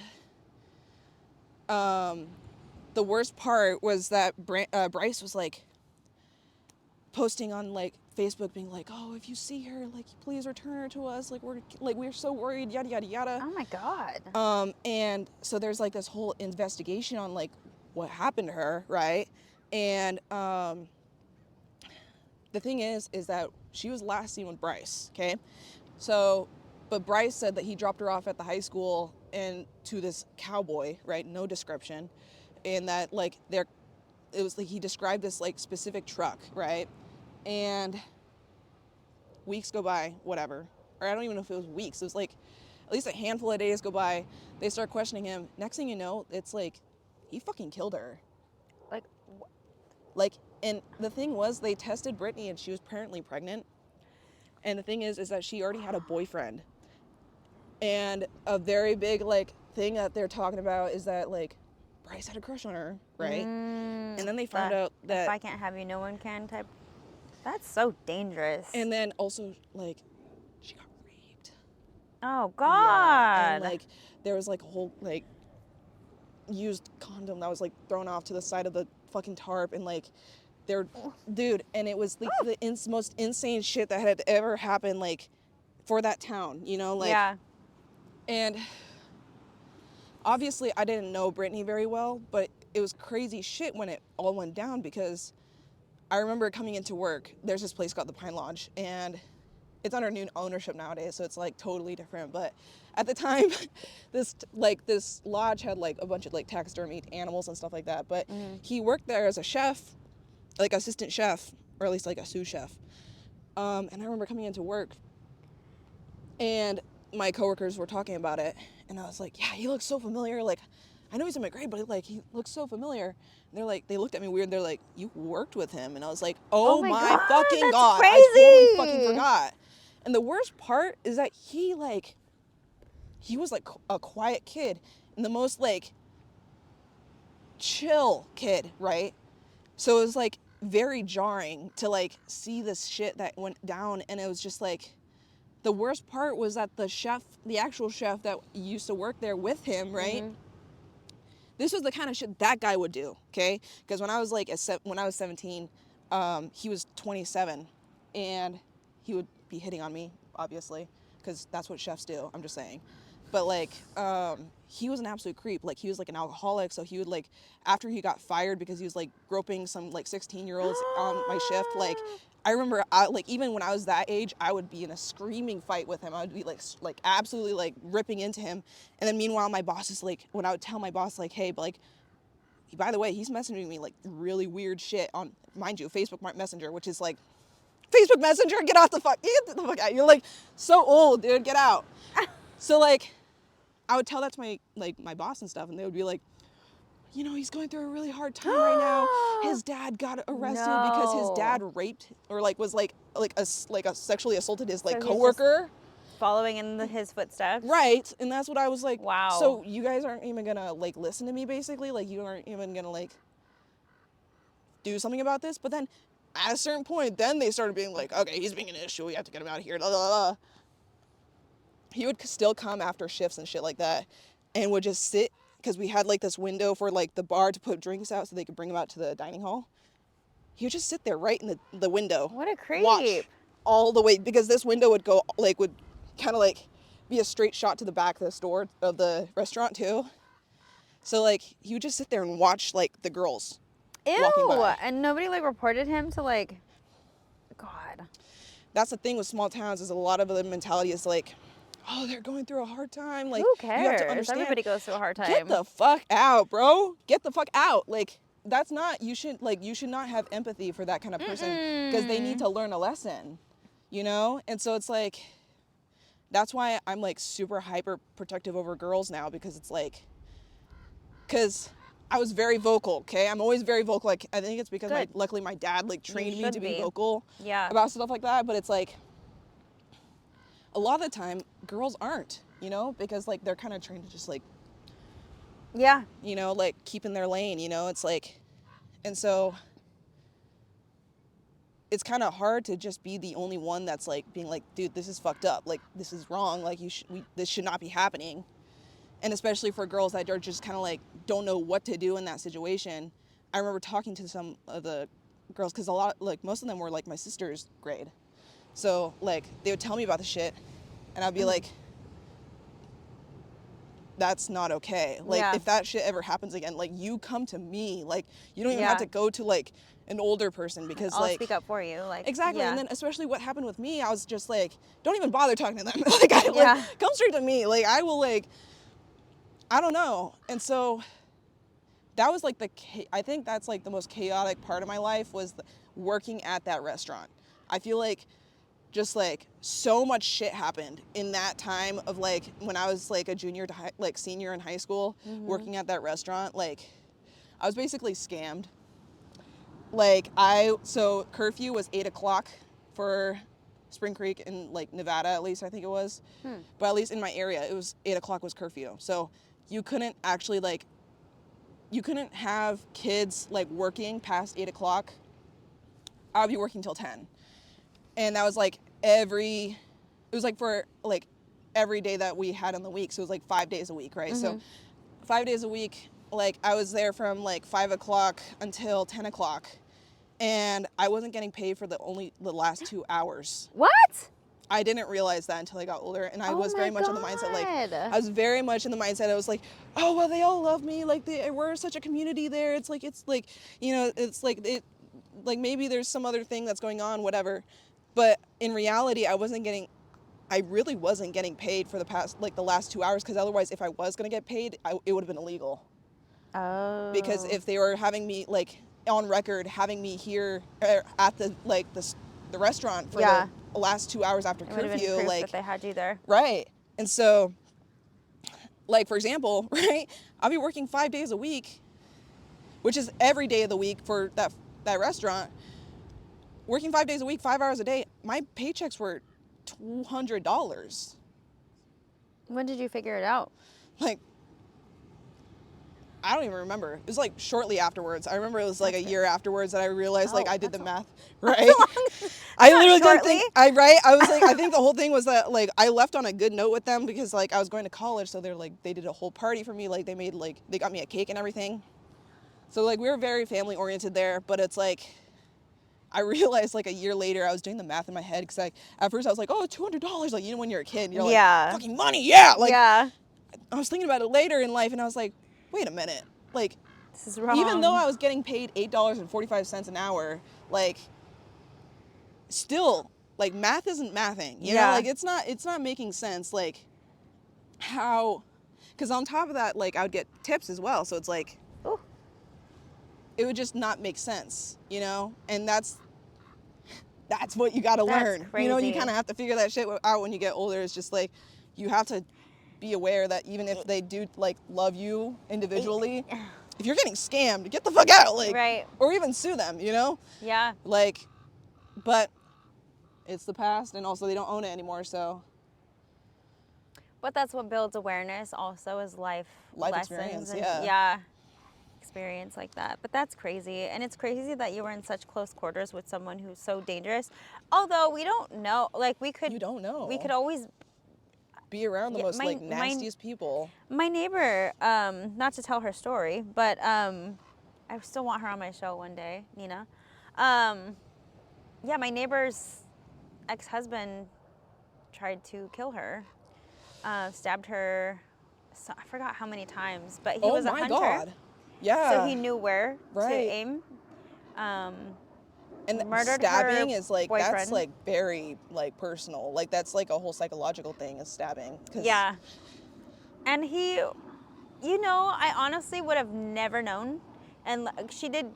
the worst part was that Bryce was like posting on like Facebook, being like, "Oh, if you see her, like, please return her to us. Like, we're so worried, yada yada yada." Oh my God. And so there's like this whole investigation on like what happened to her, right? And the thing is that she was last seen with Bryce, okay? So, but Bryce said that he dropped her off at the high school and to this cowboy, right? No description. And that like it was like he described this like specific truck, right? And weeks go by, whatever. Or I don't even know if it was weeks. It was like at least a handful of days go by. They start questioning him. Next thing you know, it's like he fucking killed her. Like, Like, and the thing was, they tested Brittany and she was apparently pregnant. And the thing is that she already had a boyfriend. And a very big like thing that they're talking about is that like Bryce had a crush on her, right? And then they found out that if I can't have you, no one can type. That's so dangerous. And then also like she got raped. Oh Yeah, God. and like there was like a whole like used condom that was like thrown off to the side of the fucking tarp, and like they're dude, and it was like the most insane shit that had ever happened like for that town, you know, like. Yeah. And obviously I didn't know Brittany very well, but it was crazy shit when it all went down, because I remember coming into work. There's this place called the Pine Lodge, and it's under new ownership nowadays, so it's like totally different. But at the time, this lodge had like a bunch of like taxidermy animals and stuff like that. But he worked there as a chef, like assistant chef, or at least like a sous chef. And I remember coming into work, and my coworkers were talking about it, and I was like, yeah, he looks so familiar. Like, I know he's in my grade, but like he looks so familiar. And they're like, they looked at me weird. They're like, you worked with him? And I was like, oh my God, fucking that's God, crazy. I totally fucking forgot. And the worst part is that he was like a quiet kid, and the most like chill kid, right? So it was like very jarring to like see this shit that went down. And it was just like, the worst part was that the actual chef that used to work there with him, right? This was the kind of shit that guy would do, okay? Because when I was 17, he was 27, and he would be hitting on me, obviously, because that's what chefs do. I'm just saying. But like, he was an absolute creep. Like, he was like an alcoholic, so he would like, after he got fired because he was like groping some like 16-year-olds on my shift, like. I remember, even when I was that age, I would be in a screaming fight with him. I would be like absolutely like ripping into him. And then meanwhile, my boss is like, when I would tell my boss like, hey, but like, by the way, he's messaging me like really weird shit on, mind you, Facebook Messenger, which is like, Facebook Messenger, get the fuck out. You're like so old, dude, get out. So like, I would tell that to my boss and stuff, and they would be like, you know, he's going through a really hard time right now. His dad got arrested because his dad raped, or like was like a sexually assaulted his like coworker. Following in his footsteps. Right, and that's what I was like. Wow. So you guys aren't even gonna like listen to me, basically. Like, you aren't even gonna like do something about this. But then at a certain point, then they started being like, okay, he's being an issue. We have to get him out of here. Blah, blah, blah. He would still come after shifts and shit like that, and would just sit. Because we had like this window for like the bar to put drinks out so they could bring them out to the dining hall. He would just sit there right in the window. What a creep. Watch all the way, because this window would go like, would kind of like be a straight shot to the back of the store, of the restaurant too. So like, he would just sit there and watch like the girls walking by. And nobody like reported him to like, God. That's the thing with small towns, is a lot of the mentality is like, oh, they're going through a hard time. Like, Who you have to cares? understand. Everybody goes through a hard time. Get the fuck out, bro. Get the fuck out. Like, that's not, you should not have empathy for that kind of person because they need to learn a lesson, you know? And so it's like, that's why I'm like super hyper protective over girls now, because it's like, because I was very vocal, okay? I'm always very vocal. Like, I think it's because luckily my dad like trained me to be vocal about stuff like that. But it's like, a lot of the time, girls aren't, you know? Because like, they're kind of trained to just like, you know, like keep in their lane, you know? It's like, and so it's kind of hard to just be the only one that's like being like, dude, this is fucked up. Like, this is wrong. Like, this should not be happening. And especially for girls that are just kind of like, don't know what to do in that situation. I remember talking to some of the girls, because a lot, like most of them were like my sister's grade. So like, they would tell me about the shit and I'd be like, that's not okay. Like, if that shit ever happens again, like, you come to me. Like, you don't even have to go to like an older person, because I'll like, speak up for you. Like, exactly. And then especially what happened with me, I was just like, don't even bother talking to them. Like, come straight to me. Like, I will like, I don't know. And so that was like I think that's like the most chaotic part of my life, was working at that restaurant. I feel like just like so much shit happened in that time of like, when I was like a junior to senior in high school, working at that restaurant. Like, I was basically scammed. Like, so curfew was 8 o'clock for Spring Creek in like Nevada, at least I think it was. But at least in my area, it was 8 o'clock was curfew. So you couldn't actually like, you couldn't have kids like working past 8 o'clock. I would be working till 10. And that was like it was like for like every day that we had in the week. So it was like 5 days a week, right? So 5 days a week, like I was there from like 5 o'clock until 10 o'clock. And I wasn't getting paid for the last 2 hours. What? I didn't realize that until I got older, and I was very much in the mindset, like, I was very much in the mindset, I was like, oh, well, they all love me, like, we're such a community there, it's like, you know, it's like, maybe there's some other thing that's going on, whatever, but in reality, I really wasn't getting paid for the last 2 hours, because otherwise, if I was going to get paid, it would have been illegal. Oh. Because if they were having me, like, on record, having me here at the restaurant for the last 2 hours after curfew, it would have been proof that they had you there. Right. And so, like, for example, right, I'll be working 5 days a week, which is every day of the week for that restaurant. Working 5 days a week, 5 hours a day, my paychecks were $200. When did you figure it out? Like, I don't even remember. It was like shortly afterwards. I remember it was like a year afterwards that I realized like I did the math. Right. I literally didn't think I was like, I think the whole thing was that like I left on a good note with them, because like I was going to college, so they're like, they did a whole party for me, like they got me a cake and everything. So like we were very family oriented there, but it's like I realized like a year later I was doing the math in my head, because like at first I was like, oh, $200, like, you know, when you're a kid, you're like, fucking money, like I was thinking about it later in life, and I was like, wait a minute, like, this is wrong. Even though I was getting paid $8.45 an hour, like, still, like, math isn't mathing, you know, like, it's not making sense, like, how, because on top of that, like, I would get tips as well, so it's like, it would just not make sense, you know, and that's what you gotta learn, crazy. You know, you kind of have to figure that shit out when you get older. It's just like, you have to be aware that even if they do like love you individually, if you're getting scammed, get the fuck out, like, or even sue them, you know? Like, but it's the past, and also they don't own it anymore, so. But that's what builds awareness also, is life lessons experience, and, experience like that. But that's crazy, and it's crazy that you were in such close quarters with someone who's so dangerous. Although we don't know, like you don't know. We could always be around the most like nastiest people. My neighbor, not to tell her story, but I still want her on my show one day, Nina. My neighbor's ex-husband tried to kill her, stabbed her, I forgot how many times, but he was a hunter. God. Yeah. So he knew where to aim. And murdered stabbing her is like, boyfriend. that's like very like personal. Like that's like a whole psychological thing, is stabbing. Yeah. And he, you know, I honestly would have never known. And she did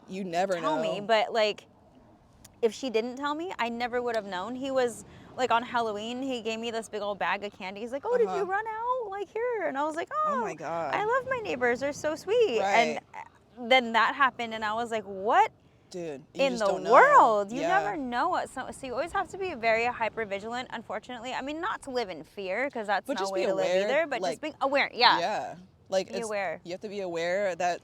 You never tell know. me, but like, if she didn't tell me, I never would have known. He was like, on Halloween, he gave me this big old bag of candy. He's like, oh, did you run out? Like, here. And I was like, Oh oh, my God. I love my neighbors. They're so sweet. Right. And then that happened, and I was like, what Dude, you in just the don't know. world? You Yeah. never know what. So you always have to be very hyper vigilant, unfortunately. I mean, not to live in fear, because that's But no just way be to live aware, either, but like, just being aware. Yeah. Yeah. Like, Be aware. You have to be aware that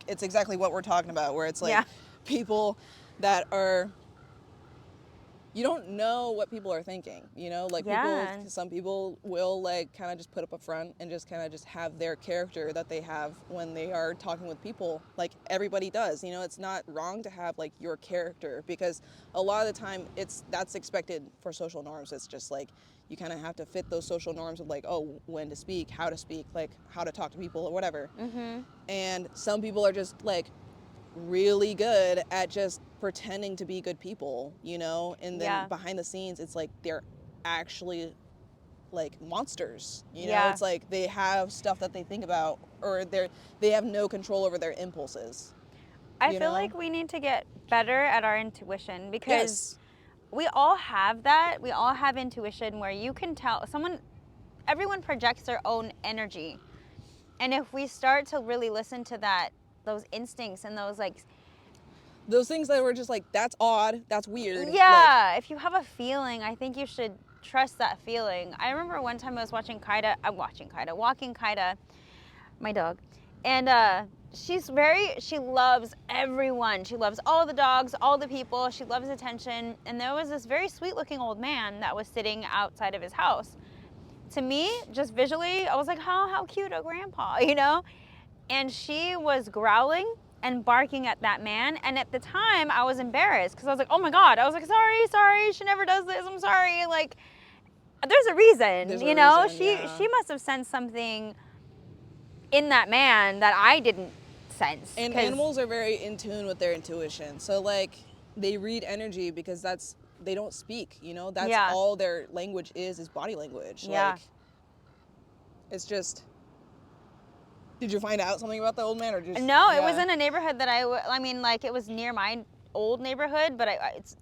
it's exactly what we're talking about, where it's like Yeah. people that are, you don't know what people are thinking, you know? Like, Yeah. some people will, like, kind of just put up a front and just kind of just have their character that they have when they are talking with people. Like, everybody does, you know? It's not wrong to have, like, your character, because a lot of the time that's expected for social norms. It's just, like, you kind of have to fit those social norms of, like, oh, when to speak, like, how to talk to people or whatever. Mm-hmm. And some people are just, like, really good at just pretending to be good people, you know, and then behind the scenes it's like they're actually like monsters, you know. It's like they have stuff that they think about, or they have no control over their impulses. I feel like we need to get better at our intuition, because we all have that. We all have intuition where you can tell everyone projects their own energy, and if we start to really listen to those instincts and those things that were just like, that's odd, that's weird. Yeah, if you have a feeling, I think you should trust that feeling. I remember one time I was walking Kaida, my dog, and she loves everyone. She loves all the dogs, all the people. She loves attention. And there was this very sweet looking old man that was sitting outside of his house. To me, just visually, I was like, how cute a grandpa, you know? And she was growling and barking at that man. And at the time, I was embarrassed, because I was like, oh my God. I was like, sorry, she never does this. I'm sorry. Like, there's a reason, you know? She must have sensed something in that man that I didn't sense. And animals are very in tune with their intuition. So, like, they read energy because they don't speak, you know? That's all their language is body language. Yeah. Like, it's just... Did you find out something about the old man, or just... No, it was in a neighborhood that I mean, like, it was near my old neighborhood, but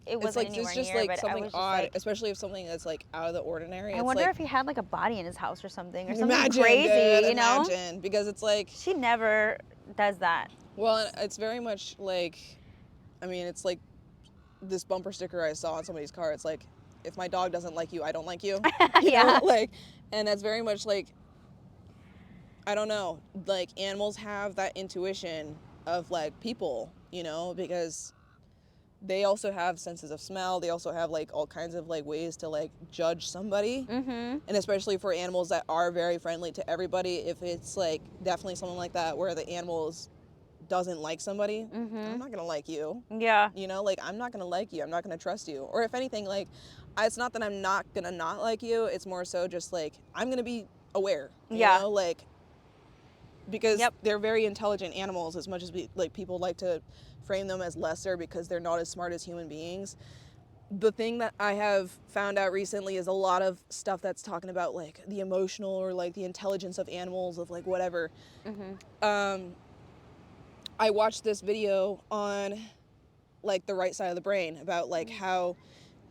it wasn't anywhere it's just near. Like but something I was odd, just like, especially if something that's like out of the ordinary. I wonder if he had like a body in his house or something, or something Imagine, crazy, dude, you know? Imagine, because it's like... She never does that. Well, it's very much like, I mean, it's like this bumper sticker I saw on somebody's car. It's like, if my dog doesn't like you, I don't like you. You know? Like, and that's very much like, I don't know, like, animals have that intuition of, like, people, you know, because they also have senses of smell. They also have, like, all kinds of, like, ways to, like, judge somebody. Mm-hmm. And especially for animals that are very friendly to everybody, if it's, like, definitely something like that where the animals doesn't like somebody, I'm not gonna like you. Yeah. You know, like, I'm not gonna like you. I'm not gonna trust you. Or if anything, like, it's not that I'm not gonna not like you. It's more so just, like, I'm gonna be aware. You know, like... Because they're very intelligent animals, as much as people like to frame them as lesser because they're not as smart as human beings. The thing that I have found out recently is a lot of stuff that's talking about, like, the emotional or, like, the intelligence of animals, of, like, whatever. I watched this video on, like, the right side of the brain about, like, how,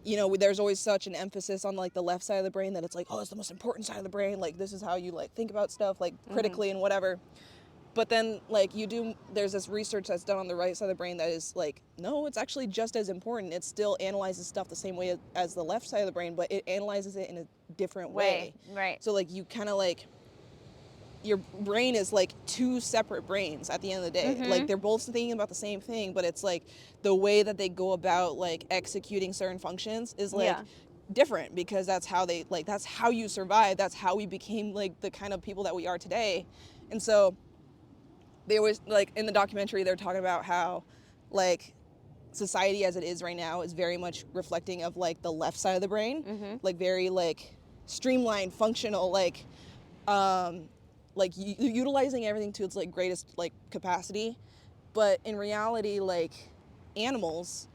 you know, there's always such an emphasis on, like, the left side of the brain, that it's like, oh, it's the most important side of the brain. Like, this is how you, like, think about stuff, like, critically and whatever. But then, like, there's this research that's done on the right side of the brain that is like, no, it's actually just as important. It still analyzes stuff the same way as the left side of the brain, but it analyzes it in a different way. Right. So, like, you kind of, like, your brain is like two separate brains at the end of the day. Like, they're both thinking about the same thing, but it's like the way that they go about, like, executing certain functions is, like, different, because that's how that's how you survive. That's how we became, like, the kind of people that we are today. And so they always, like, in the documentary, they're talking about how, like, society as it is right now is very much reflecting of, like, the left side of the brain, like, very, like, streamlined, functional, like utilizing everything to its, like, greatest, like, capacity. But in reality, like, animals,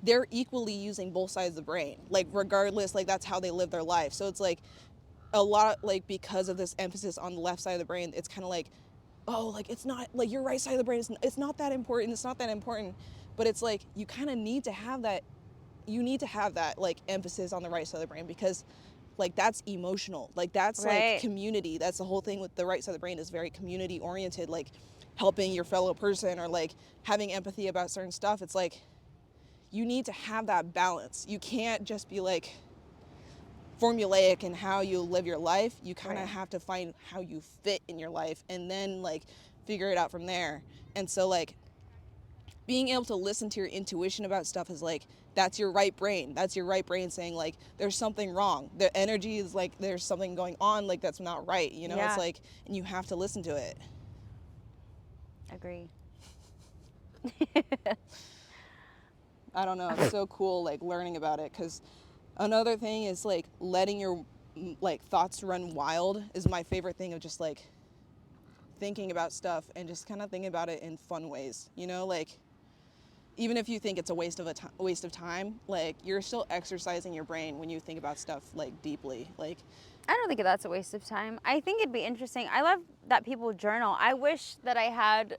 they're equally using both sides of the brain, like regardless, like that's how they live their life. So it's like a lot, like because of this emphasis on the left side of the brain, it's kind of like, oh, like it's not like your right side of the brain, it's not that important, it's not that important. But it's like you kind of need to have that, like emphasis on the right side of the brain, because like that's emotional, like that's Right. like community. That's the whole thing with the right side of the brain, is very community oriented, like helping your fellow person or like having empathy about certain stuff. It's like you need to have that balance. You can't just be like formulaic in how you live your life. You kind of Right. have to find how you fit in your life and then like figure it out from there. And so like being able to listen to your intuition about stuff is like, that's your right brain. That's your right brain saying like, there's something wrong. The energy is like, there's something going on, like that's not right. You know, Yeah. it's like, and you have to listen to it. Agree. I don't know. It's so cool, like learning about it. Because another thing is like letting your like thoughts run wild is my favorite thing, of just like thinking about stuff and just kind of thinking about it in fun ways. You know, like even if you think it's a waste of time, like you're still exercising your brain when you think about stuff like deeply. Like I don't think that's a waste of time. I think it'd be interesting. I love that people journal. I wish that I had,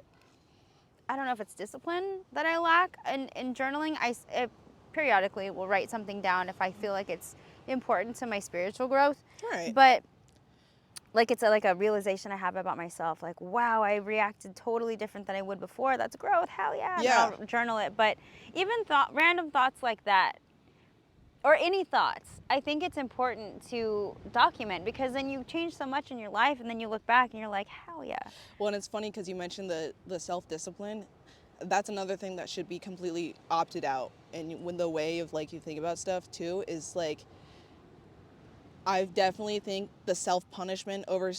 I don't know if it's discipline that I lack in journaling. I periodically will write something down if I feel like it's important to my spiritual growth. Right. But like it's like a realization I have about myself. Like, wow, I reacted totally different than I would before. That's growth. Hell yeah. And Yeah. I'll journal it. But even random thoughts like that, or any thoughts, I think it's important to document, because then you change so much in your life and then you look back and you're like, hell yeah. Well, and it's funny because you mentioned the self-discipline. That's another thing that should be completely opted out. And when the way of like you think about stuff too is like, I definitely think the self-punishment over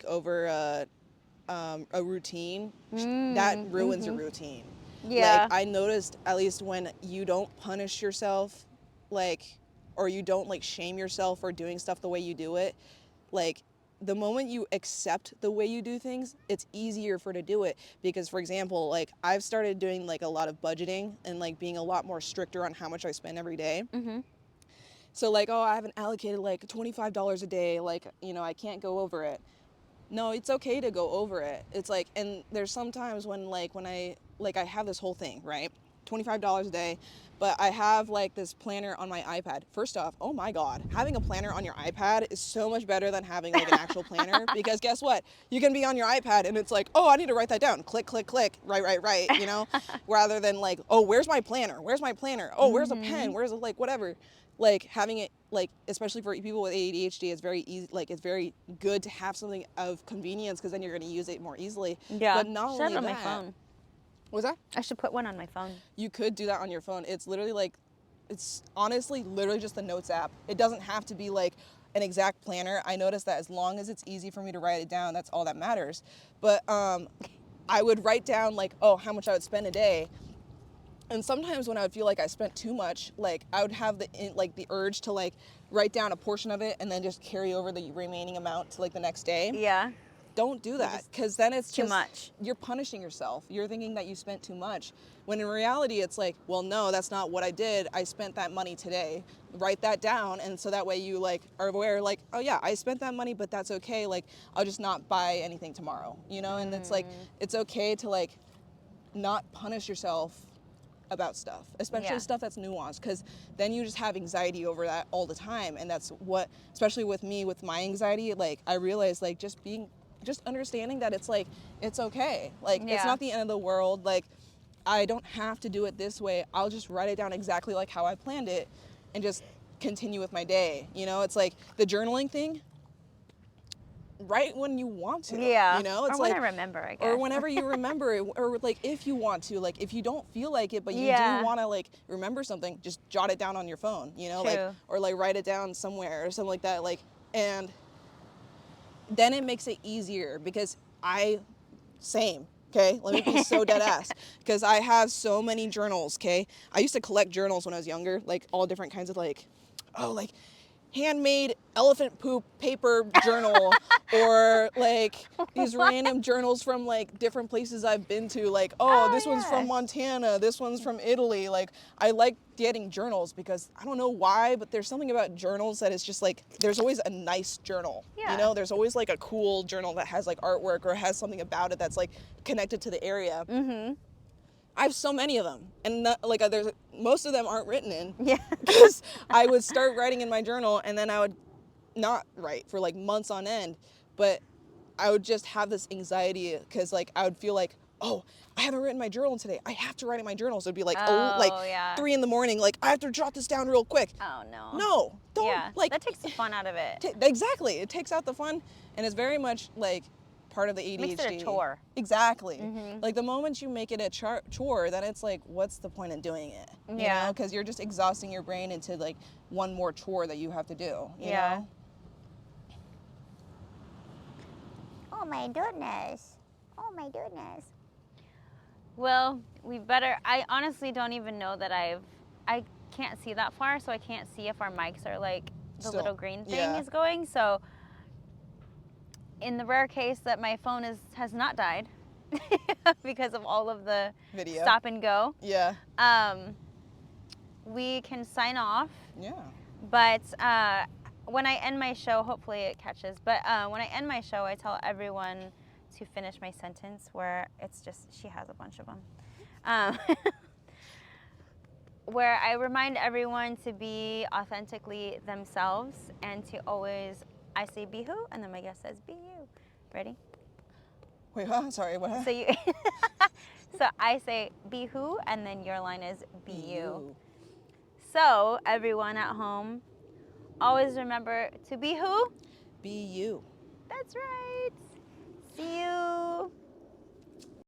over a routine, that ruins your routine. Yeah. Like I noticed, at least when you don't punish yourself, like, or you don't like shame yourself for doing stuff the way you do it, like the moment you accept the way you do things, it's easier to do it. Because for example, like I've started doing like a lot of budgeting and like being a lot more stricter on how much I spend every day. Mm-hmm. So like, oh, I haven't allocated like $25 a day, like, you know, I can't go over it. No, it's okay to go over it. It's like, and there's sometimes when I have this whole thing, right? $25 a day, but I have like this planner on my iPad. First off, oh my God, having a planner on your iPad is so much better than having like an actual planner, because guess what? You can be on your iPad and it's like, oh, I need to write that down. Click, click, click, right, you know? Rather than like, oh, where's my planner? Where's my planner? Oh, where's a pen? Where's a, like, whatever. Like having it, like, especially for people with ADHD, it's very easy, like it's very good to have something of convenience, because then you're going to use it more easily. Yeah. But not Should have only it on that, my phone. What's that? I should put one on my phone. You could do that on your phone. It's literally like, it's honestly literally just the notes app. It doesn't have to be like an exact planner. I noticed that as long as it's easy for me to write it down, that's all that matters. But I would write down like, oh, how much I would spend a day. And sometimes when I would feel like I spent too much, like I would have the urge to like write down a portion of it and then just carry over the remaining amount to like the next day. Yeah. Don't do that, because then it's too just much. You're punishing yourself. You're thinking that you spent too much, when in reality it's like, well, no, that's not what I did. I spent that money today. Write that down, and so that way you like are aware, like, oh yeah, I spent that money, but that's okay. Like I'll just not buy anything tomorrow, you know. And it's like, it's okay to like not punish yourself about stuff, especially stuff that's nuanced, because then you just have anxiety over that all the time. And that's what, especially with me, with my anxiety, like I realized like just understanding that it's like, it's okay. Like it's not the end of the world. Like I don't have to do it this way. I'll just write it down exactly like how I planned it and just continue with my day. You know, it's like the journaling thing. Write when you want to. Yeah. You know, it's or when like, I remember, I guess. or whenever you remember it, or like if you want to, like if you don't feel like it, but you do want to like remember something, just jot it down on your phone, you know, True. like, or like write it down somewhere or something like that. Like, and then it makes it easier, because same. Okay, let me be so dead ass, because I have so many journals. Okay, I used to collect journals when I was younger, like all different kinds of like, oh, like handmade elephant poop paper journal or like these random journals from like different places I've been to, like, oh, this one's yeah. from Montana, this one's from Italy. Like, I like getting journals because I don't know why, but there's something about journals that is just like, there's always a nice journal. Yeah. You know, there's always like a cool journal that has like artwork or has something about it that's like connected to the area. Mm-hmm. I have so many of them, and there's most of them aren't written in. Yeah. Because I would start writing in my journal, and then I would not write for like months on end, but I would just have this anxiety because like I would feel like, oh, I haven't written my journal today. I have to write in my journal. So it'd be like, yeah. 3 a.m, like I have to jot this down real quick. Oh no. No, don't. Yeah. Like, that takes the fun out of it. Exactly. It takes out the fun, and it's very much like part of the ADHD. Makes it a chore. Exactly. Mm-hmm. Like the moment you make it a chore, then it's like, what's the point in doing it? Yeah. Because you're just exhausting your brain into like one more chore that you have to do. You know? Oh my goodness. Oh my goodness. Well, I honestly don't even know that I can't see that far, so I can't see if our mics are like the Still, little green thing yeah. is going. So in the rare case that my phone has not died because of all of the Video. stop and go, Yeah. we can sign off. Yeah. But when I end my show, hopefully it catches, but when I end my show, I tell everyone to finish my sentence where it's just, she has a bunch of them. Where I remind everyone to be authentically themselves and to always, I say be who, and then my guest says be you. Ready? Wait, huh? Sorry, what? So you, so I say be who, and then your line is be you. So everyone at home, always remember to be who? Be you. That's right. See you.